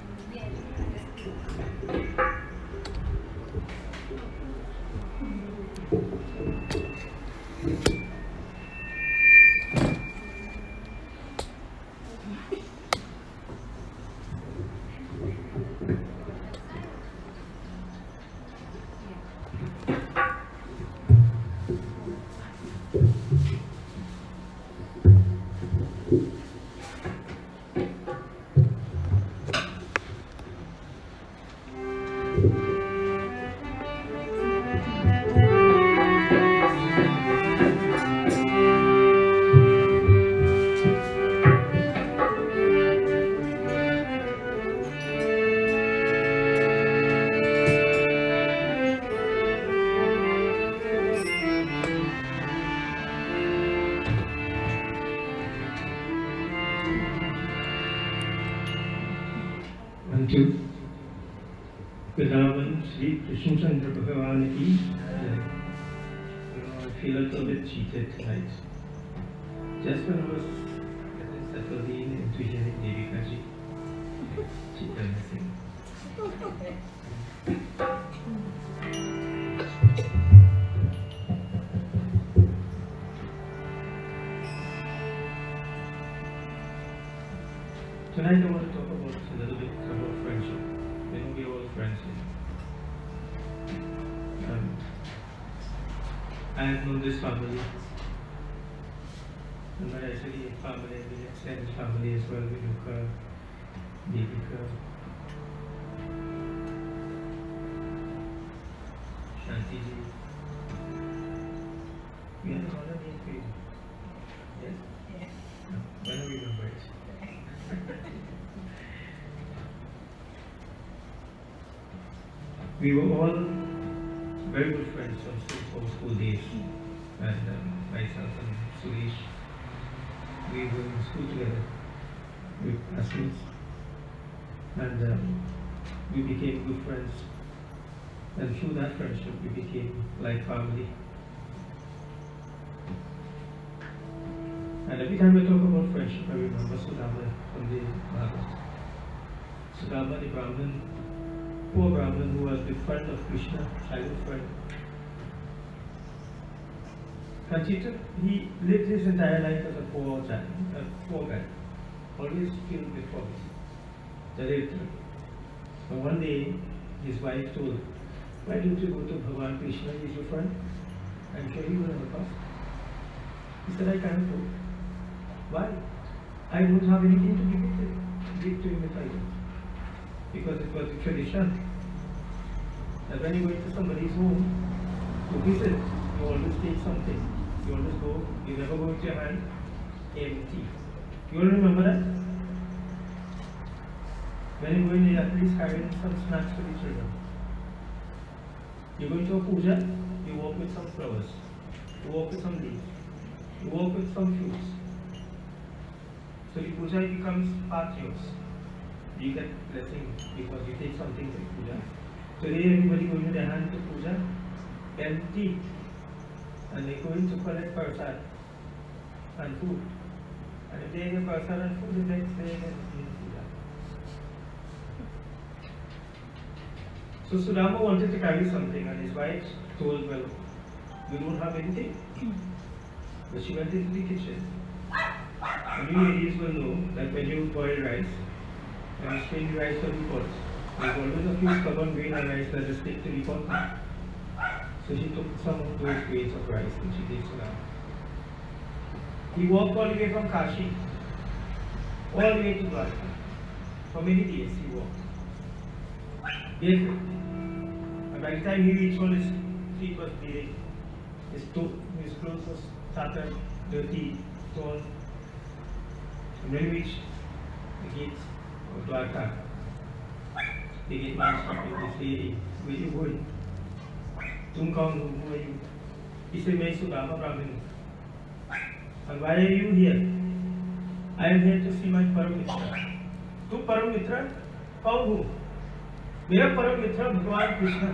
unto Godavan Sri Krishnachandra Bhagavan ki jai. I feel a little bit cheated tonight. Just when I was settled into hearing Devika ji, she told me to sing. Tonight I want to talk about a little bit about friendship. You know, we're all friends here. I have known this family, and by actually family, the extended family as well, Vinuka, Devika, Shanti ji. We had another name for you. Yes? Yes. No, when do we remember it? We were all very good friends from school days, and myself and Suresh, we were in school together with classmates, and we became good friends, and through that friendship we became like family. And every time we talk about friendship, I remember Sudama from the Bhagavad. Sudama, the Brahmin, poor Brahmin who was the friend of Krishna, childhood friend. Kanchita, he lived his entire life as a poor guy, always filled with poverty. But one day, his wife told him, why don't you go to Bhagavan Krishna, he's your friend? I'm sure he will help us. He said, I can't go. Why? I don't have anything to give to him if I do. Because it was a tradition that when you go into somebody's home to visit, you always take something. You always go, you never go with your hand empty. You all remember that? When you go in there, at least carrying some snacks for the children. You go into a puja, you walk with some flowers, you walk with some leaves, you walk with some fruits. So the puja becomes part yours. You get blessing because you take something to the puja. Today everybody going with their hand to puja, empty, and they going to collect prasad and food. And if they get prasad and food, the next day they get puja. So Sudama wanted to carry something, and his wife told, well, we don't have anything. But she went into the kitchen. And you ladies will know that when you boil rice, when you strain the rice from the pot, there's always a few stubborn grain of rice that just stick to the pot. So she took some of those grains of rice and she gave Sudama. He walked all the way from Kashi, all the way to Dwarka. For many days he walked. Barefoot. And by the time he reached, all his feet was bleeding. His clothes was tattered, dirty, torn. And when he reached the gates of Dwarka, the gate man stopped him and said, where are you going? Tumkaun, who are you? He said, I am Sudama Brahmin. And why are you here? I am here to see my Paramitra. Tu Paramitra? Kaun hu? मेरा परम मित्र भगवान कृष्ण.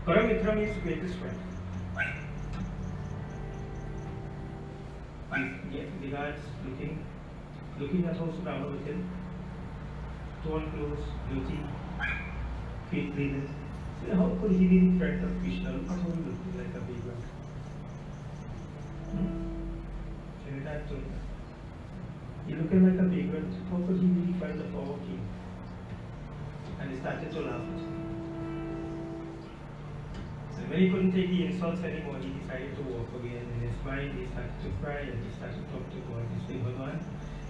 परम मित्र means greatest friend. And yet the guards looking at how Sudama with him, torn clothes, dirty, feet bleeding. So how could he be the friend of Krishna? Look at how he looking like a big one. Trinidad told him, he looking like a big one. How could he be the friend of our king? And he started to laugh at him. And when he couldn't take the insults anymore, he decided to walk again. In his mind, he started to cry and he started to talk to God. He said, Bhagavan,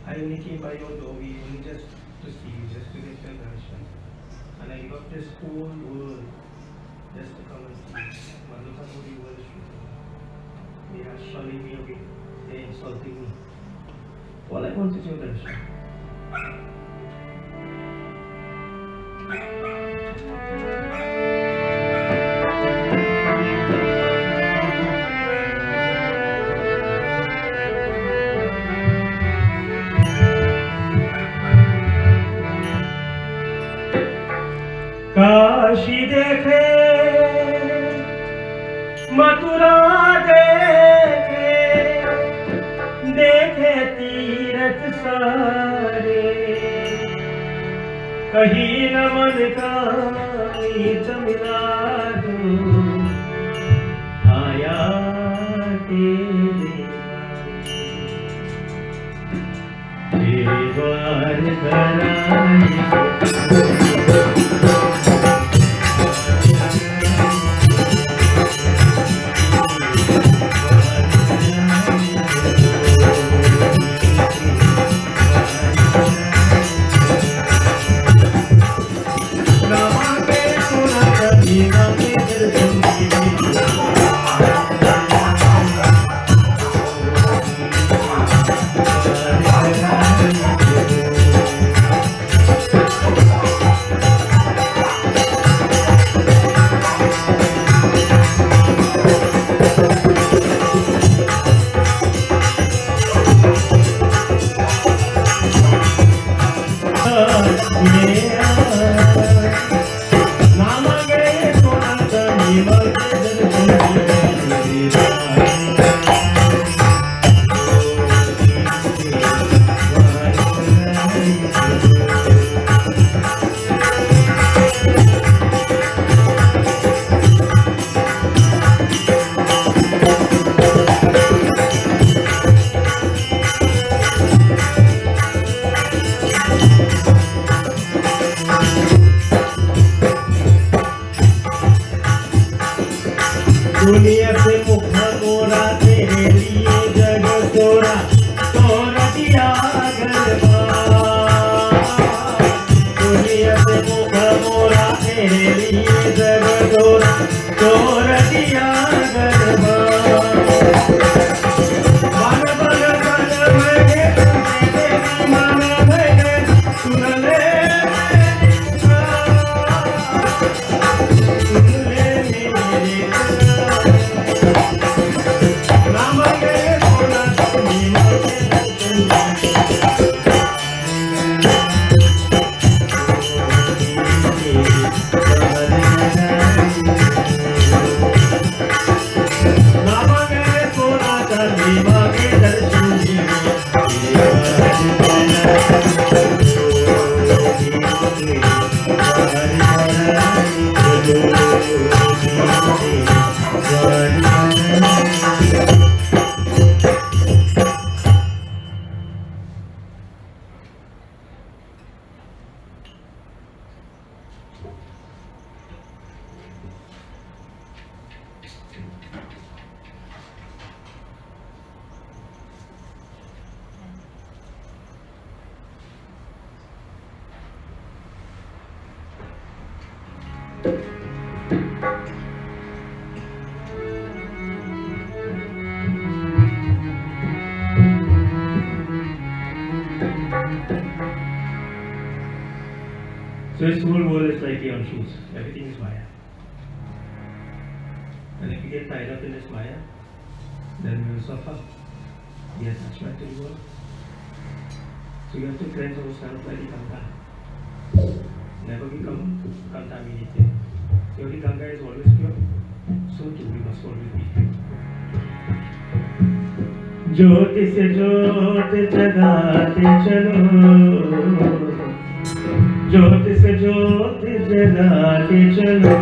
I only came by your doorway only just to see you, just to get your darshan. And I got this whole world just to come and see you. But look at how the world is shooting. They are shunning me away. They are insulting me. All I want is your darshan. Kashi देखे मथुरा देखे देखे तीरथ सारे कहीं न मन का मिला दो आया तेरे द्वार दुनिया से मुख मोरा तेरे लिए जग तोरा तोरा दिया गरबा दुनिया से मुख मोरा तेरे लिए जग तोरा तोरा दिया garba So this whole world is like on shoes. Everything is Maya. And if you get tied up in this Maya, then you will suffer the attachment to the world. So you have to cleanse ourselves like the Ganga. Never become contaminated. So the Ganga is always pure. So too we must always be pure. ज्योति से ज्योति जगाते चलो, ज्योति से ज्योति जगाते चलो,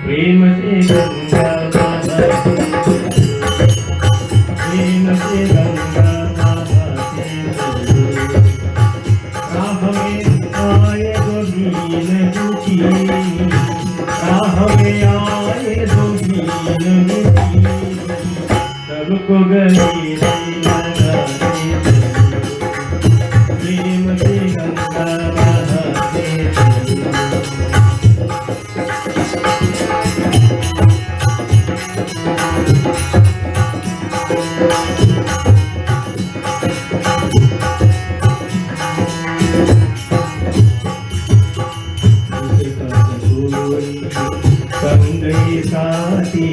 प्रेम से गंगा बहाते, प्रेम से गंगा बहाते चलो। राह में आए दो दीन दुखी, राह में आए दो दीन दुखी, सबको गले लगाते चलो, प्रेम से गंगा बहाते चलो। गंगे साथी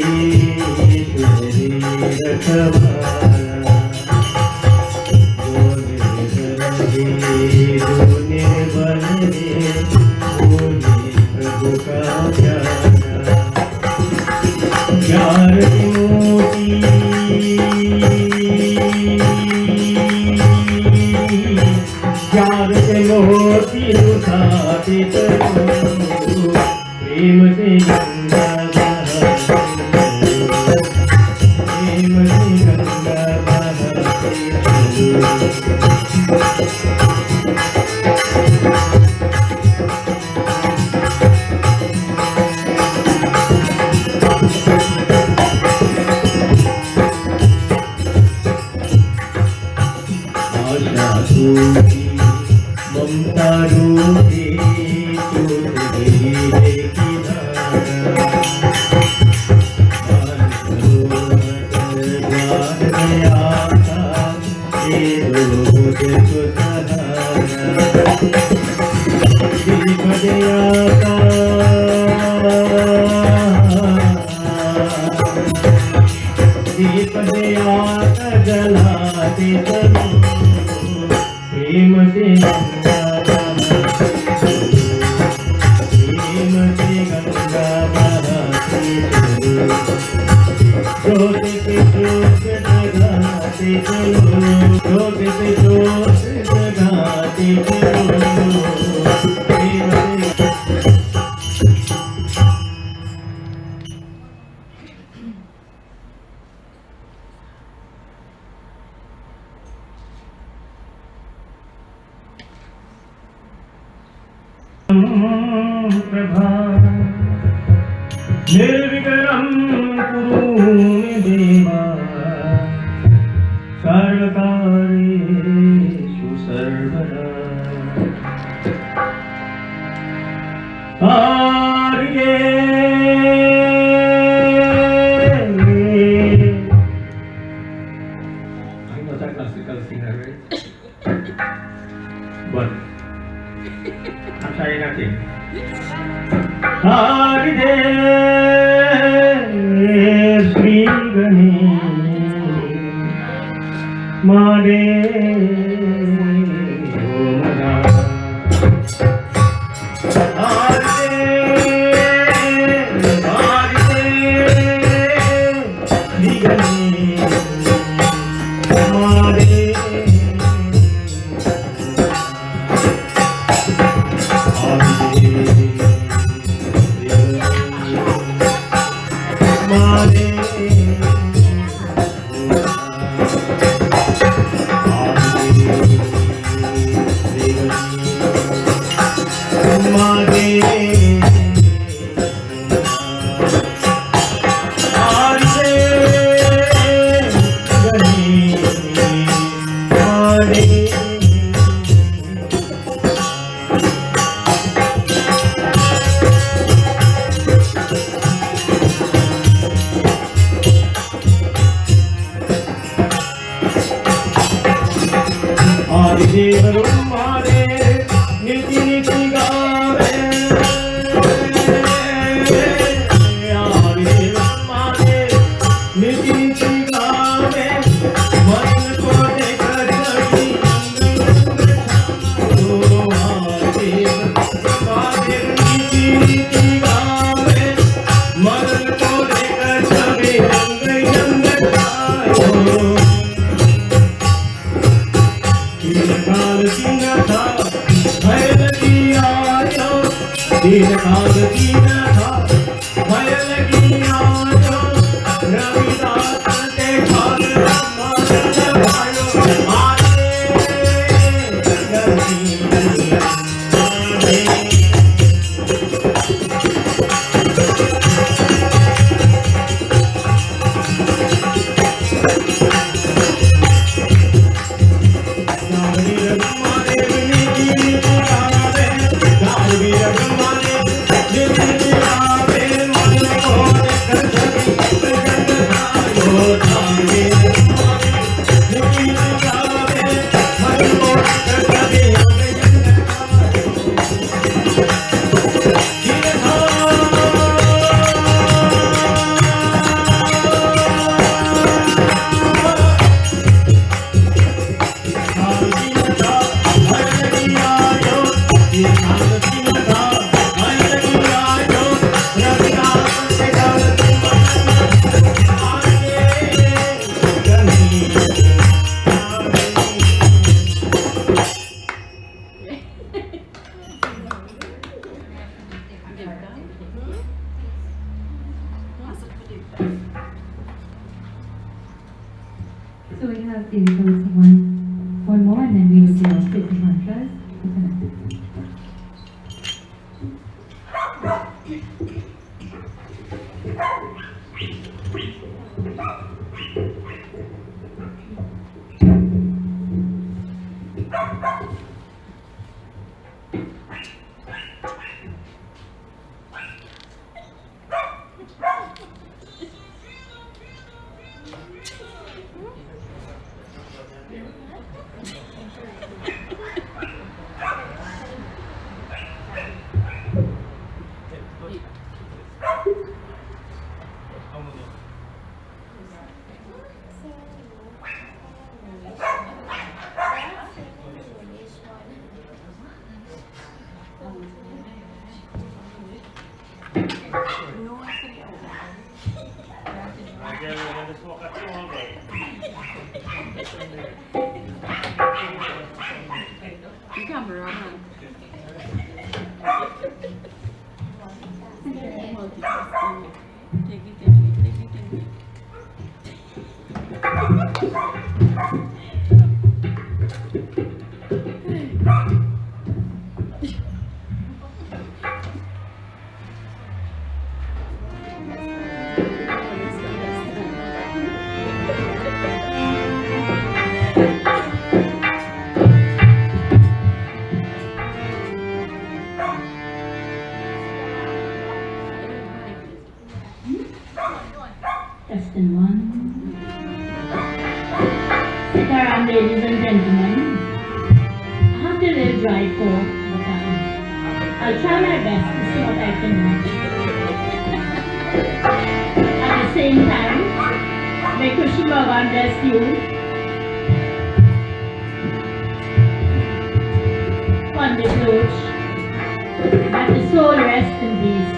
ईश्वरी रखवाला, जो निर्बल रे बोले प्रभु का प्यारा। प्यार की मोती प्यार से मोती लुटाते चलो, प्रेम से गंगा बहाते चलो, प्रेम से गंगा बहाते चलो। आशा टूटी ममता रूठी टूट गई है किनारा, मान गया था ये रोज को सहारा, दीप गया था दीप गया था जलाते चलो, प्रेम से गंगा बहाते चलो, प्रेम से गंगा बहाते चलो। ज्योति से ज्योति जगाते चलो, ज्योति से ज्योति जगाते चलो, प्रेम से। प्रभा निर्विकरं कुरुमे देवा, सर्वकार्येषु सर्वदा। आर्ये I'm not a classical singer, right? But I'm trying nothing. Hare Shri Ganesh मारे मना So we have the one more and then we will do our split mantras. Testing one. Sit around, ladies and gentlemen. I have to live dry for but I'll try my best to see what I can do. At the same time, may Krishna Bhagavan bless you rest in peace.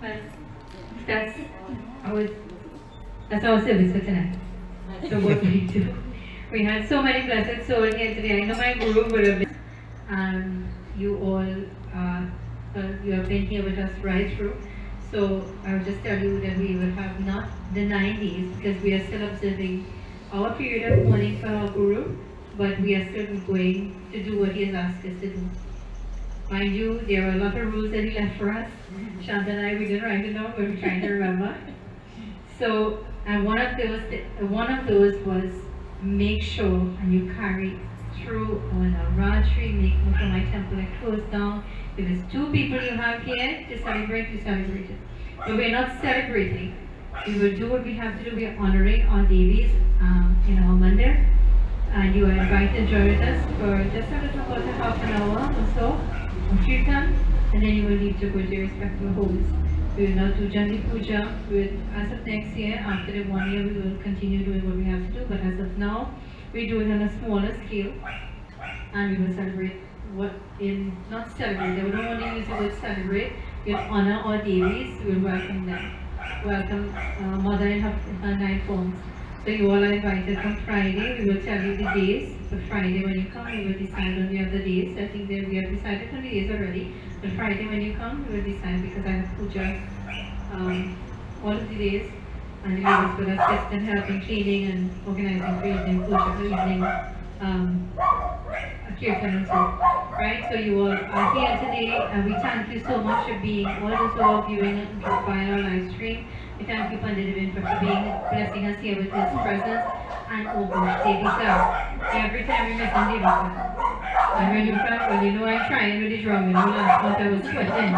But that's our service for tonight. So what we do. We had so many blessed souls here today. I know my guru would have been, you all, you have been here with us right through. So I will just tell you that we will have not the 9 days because we are still observing our period of mourning for our guru, but we are still going to do what he has asked us to do. Mind you, there are a lot of rules that he left for us. Shanta and I, we didn't write it down, but we're trying to remember. So, and one of those was make sure and you carry through on a Navratri, make sure my temple is closed down. If it's 2 people you have here to celebrate, you celebrate it. But we're not celebrating. We will do what we have to do. We are honoring our Devis in our mandir. And you are invited to join with us for just a little about half an hour or so of kirtan, and then you will leave to go to your respective homes. We will not do Jandi Puja. As of next year, after the 1 year, we will continue doing what we have to do. But as of now, we do it on a smaller scale, and we will celebrate not celebrate. We don't want to use the word celebrate. We'll honor our Devis. We'll welcome them. welcome mother in her 9 forms. So you all are invited from Friday. We will tell you the days. But Friday when you come, we will decide on the other days. I think that we have decided on the days already. But Friday when you come, we will decide because I have puja all of the days. And the ladies will assist and help in cleaning and organizing for evening puja for evening kirtan and so. Right? So you all are here today and we thank you so much for being, all those who are viewing via our live stream. We thank you, Pandit Devin, for being, blessing us here with his presence and over Devika. Every time we miss on Devika. And when you come, well, you know I'm trying with the drum, you know, last month I was sweating.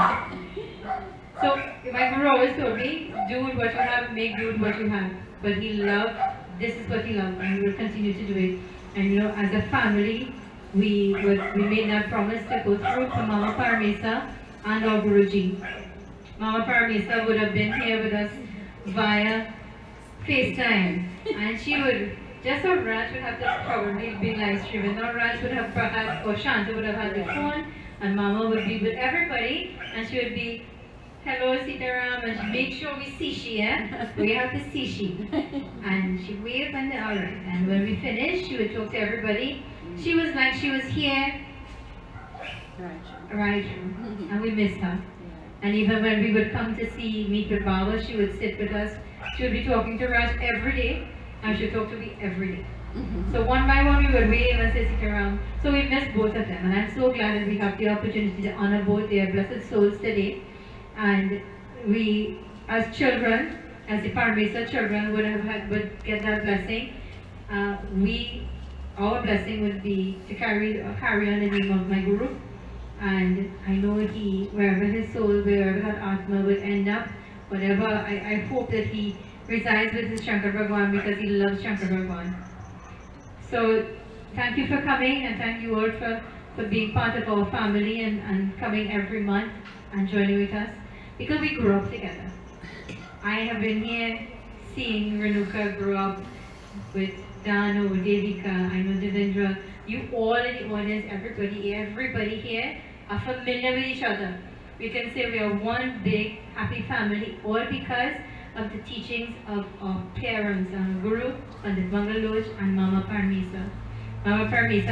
So, my guru always told me, do with what you have, make do with what you have. But he loved, this is what he loved, and we will continue to do it. And you know, as a family, we made that promise to go through to Mama Paramesa and our Guruji. Mama Paramesa would have been here with us via FaceTime, and she would, just so Raj would have to probably be live streaming, or Raj would have perhaps, or Shanta would have had the phone, and Mama would be with everybody, and she would be, hello Sitaram, and she'd make sure we see she, yeah? We have to see she. And she'd wave and then, alright, and when we finished, she would talk to everybody. She was like she was here, right, and we missed her. And even when we would come to meet with Baba, she would sit with us. She would be talking to Raj every day, and she would talk to me every day. So one by one, we would wave and say, sit around. So we missed both of them, and I'm so glad that we have the opportunity to honor both their blessed souls today. And we, as children, as the Paramesa children, would get that blessing. Our blessing would be to carry on the name of my Guru. And I know he, wherever his soul, wherever that Atma would end up, whatever, I hope that he resides with his Shankar Bhagwan because he loves Shankar Bhagwan. So thank you for coming, and thank you all for being part of our family and coming every month and joining with us, because we grew up together. I have been here seeing Renuka grow up with Dano, Devika, I know Devendra. You all in the audience, everybody here are familiar with each other. We can say we are one big happy family, all because of the teachings of our parents, our Guru, Pandit Mangaloj and Mama Paramesa. Mama Paramesa,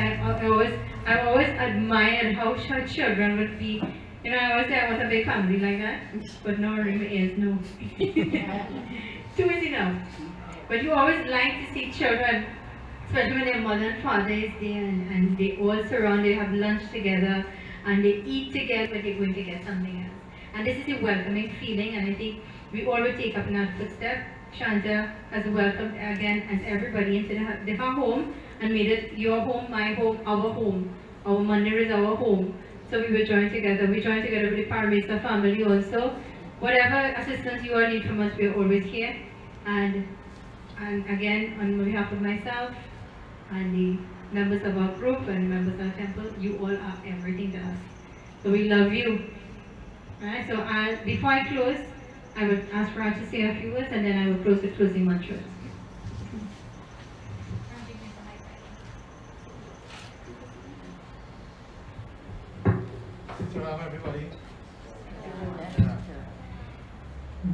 I always admired how her children would be. You know, I always say I want a big family like that, but no, is no. 2 is enough. But you always like to see children, especially when their mother and father is there and they all surround, they have lunch together and they eat together, but they're going to get something else. And this is a welcoming feeling, and I think we all will take up in that footstep. Shanta has welcomed again as everybody into her home and made it your home, my home, our home. Our mandir is our home. So we will join together. We join together with the Paramesa family also. Whatever assistance you all need from us, we are always here. And again, on behalf of myself and the members of our group and members of our temple, you all are everything to us. So we love you. Right? So before I close, I would ask Raj to say a few words, and then I will close the closing mantras. Salam, everybody.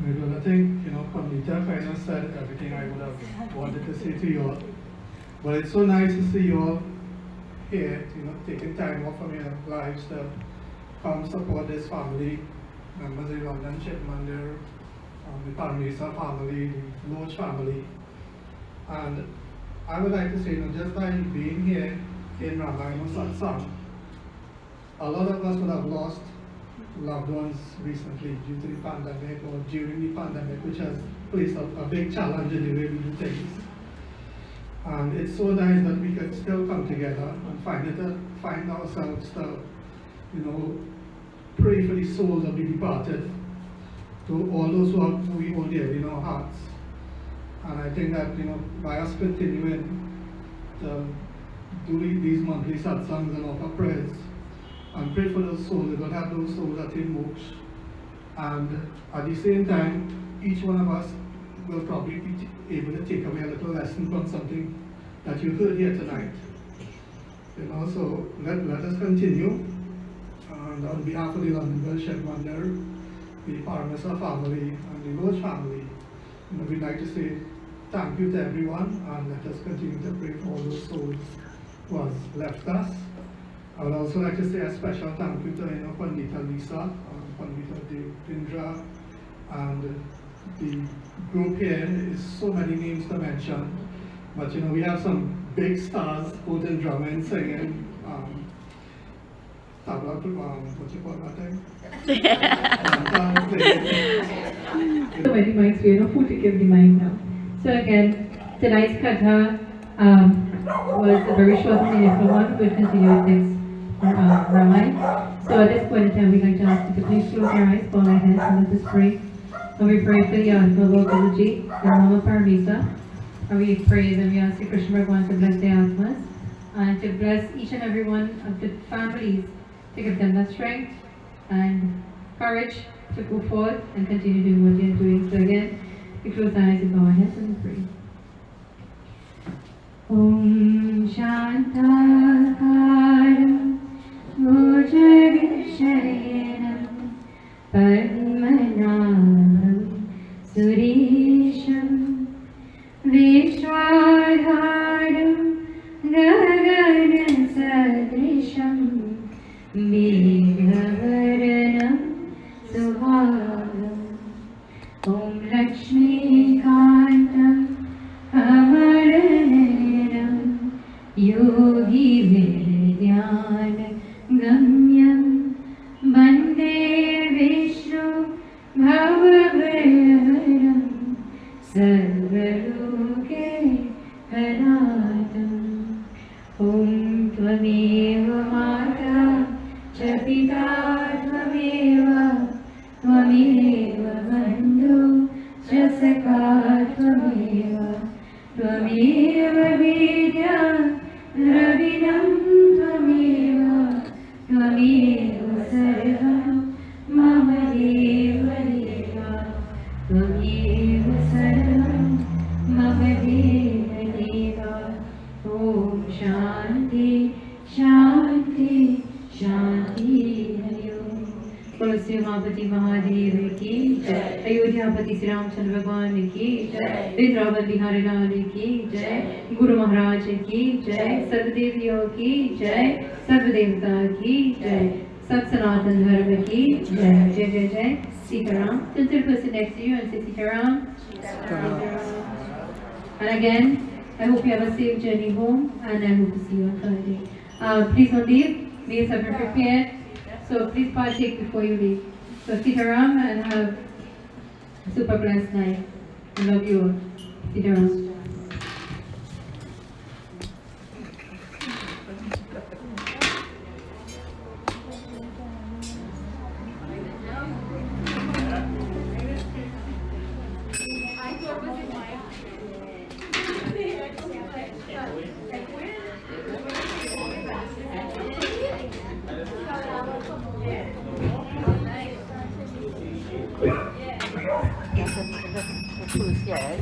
Well, I think, Pandita kind of said everything I would have wanted to say to you all. But it's so nice to see you all here, taking time off from your lives to come support this family, members of the London Ship Mandir, the Paramesa family, the Loach family. And I would like to say, just by being here in Ramayana Satsang, a lot of us would have lost loved ones recently due to the pandemic or during the pandemic, which has placed a big challenge in the way we do things. And it's so nice that we can still come together and find ourselves to, pray for the souls of the departed, to all those who we hold dear in our hearts. And I think that, by us continuing to do these monthly satsangs and offer prayers, and pray for those souls, we're going to have those souls that in moksha. And at the same time, each one of us will probably be able to take away a little lesson from something that you heard here tonight. So let us continue. And on behalf of the London Ship Mandir, the Paramesa family and the Roach family, we'd like to say thank you to everyone, and let us continue to pray for all those souls who has left us. I would also like to say a special thank you to Pandita Lisa, Pandita Devendra, and the group here is so many names to mention, but we have some big stars both in drumming and singing. Tabla, what you call that thing? So many mics, we don't know who to give the mic now. So again, tonight's katha was a very short and meaningful one. We'll continue with next Ramayana. So at this point in time, we'd like to ask you to please close your eyes, bow our heads, and let us pray. And we pray for the Atma Lord Guruji, the Mama Paramesa. And we pray that we ask the Krishna Bhagavan to bless their Atmas and to bless each and every one of the families, to give them the strength and courage to go forth and continue doing what they're doing. So again, we close our eyes and bow our heads and pray. Om Shantakaram Bhujagashayana Padmanabham Suresham Vishwadharam Gagana Sadrisham Meghavaranam Subhagam Om Lakshmi Kantam Amaranam Yogi Vidyana Gamyam Bande Vishnu Bhavavaram Sarvaruke Kanatam Om Tvameva Mata Chapita Tvameva Tvameva Bandhu Chasaka Tvameva Tvameva Vidya Ravinam Tvameva Tvameva Sarvam Mama Deva Deva Tvameva Sarvam Mama Deva Deva Om Shanti Shanti Shanti Hayom तुलसी उमापति महादेव की जय, अयोध्यापति श्री रामचंद्र भगवान की जय, वृंदावन बिहारी लाल की जय, गुरु महाराज की जय, सर्वदेवियों की जय, सर्वदेवता की जय, सब सनातन धर्म की जय। जय जय जय Sitaram. Consider the person next to you and say Sitaram. And again, I hope you have a safe journey home, and I hope to see you on Friday. Please don't leave. Meals have been prepared. So please partake before you leave. So Sitaram, and have a super blessed night. I love you all. Sitaram. Who's yes?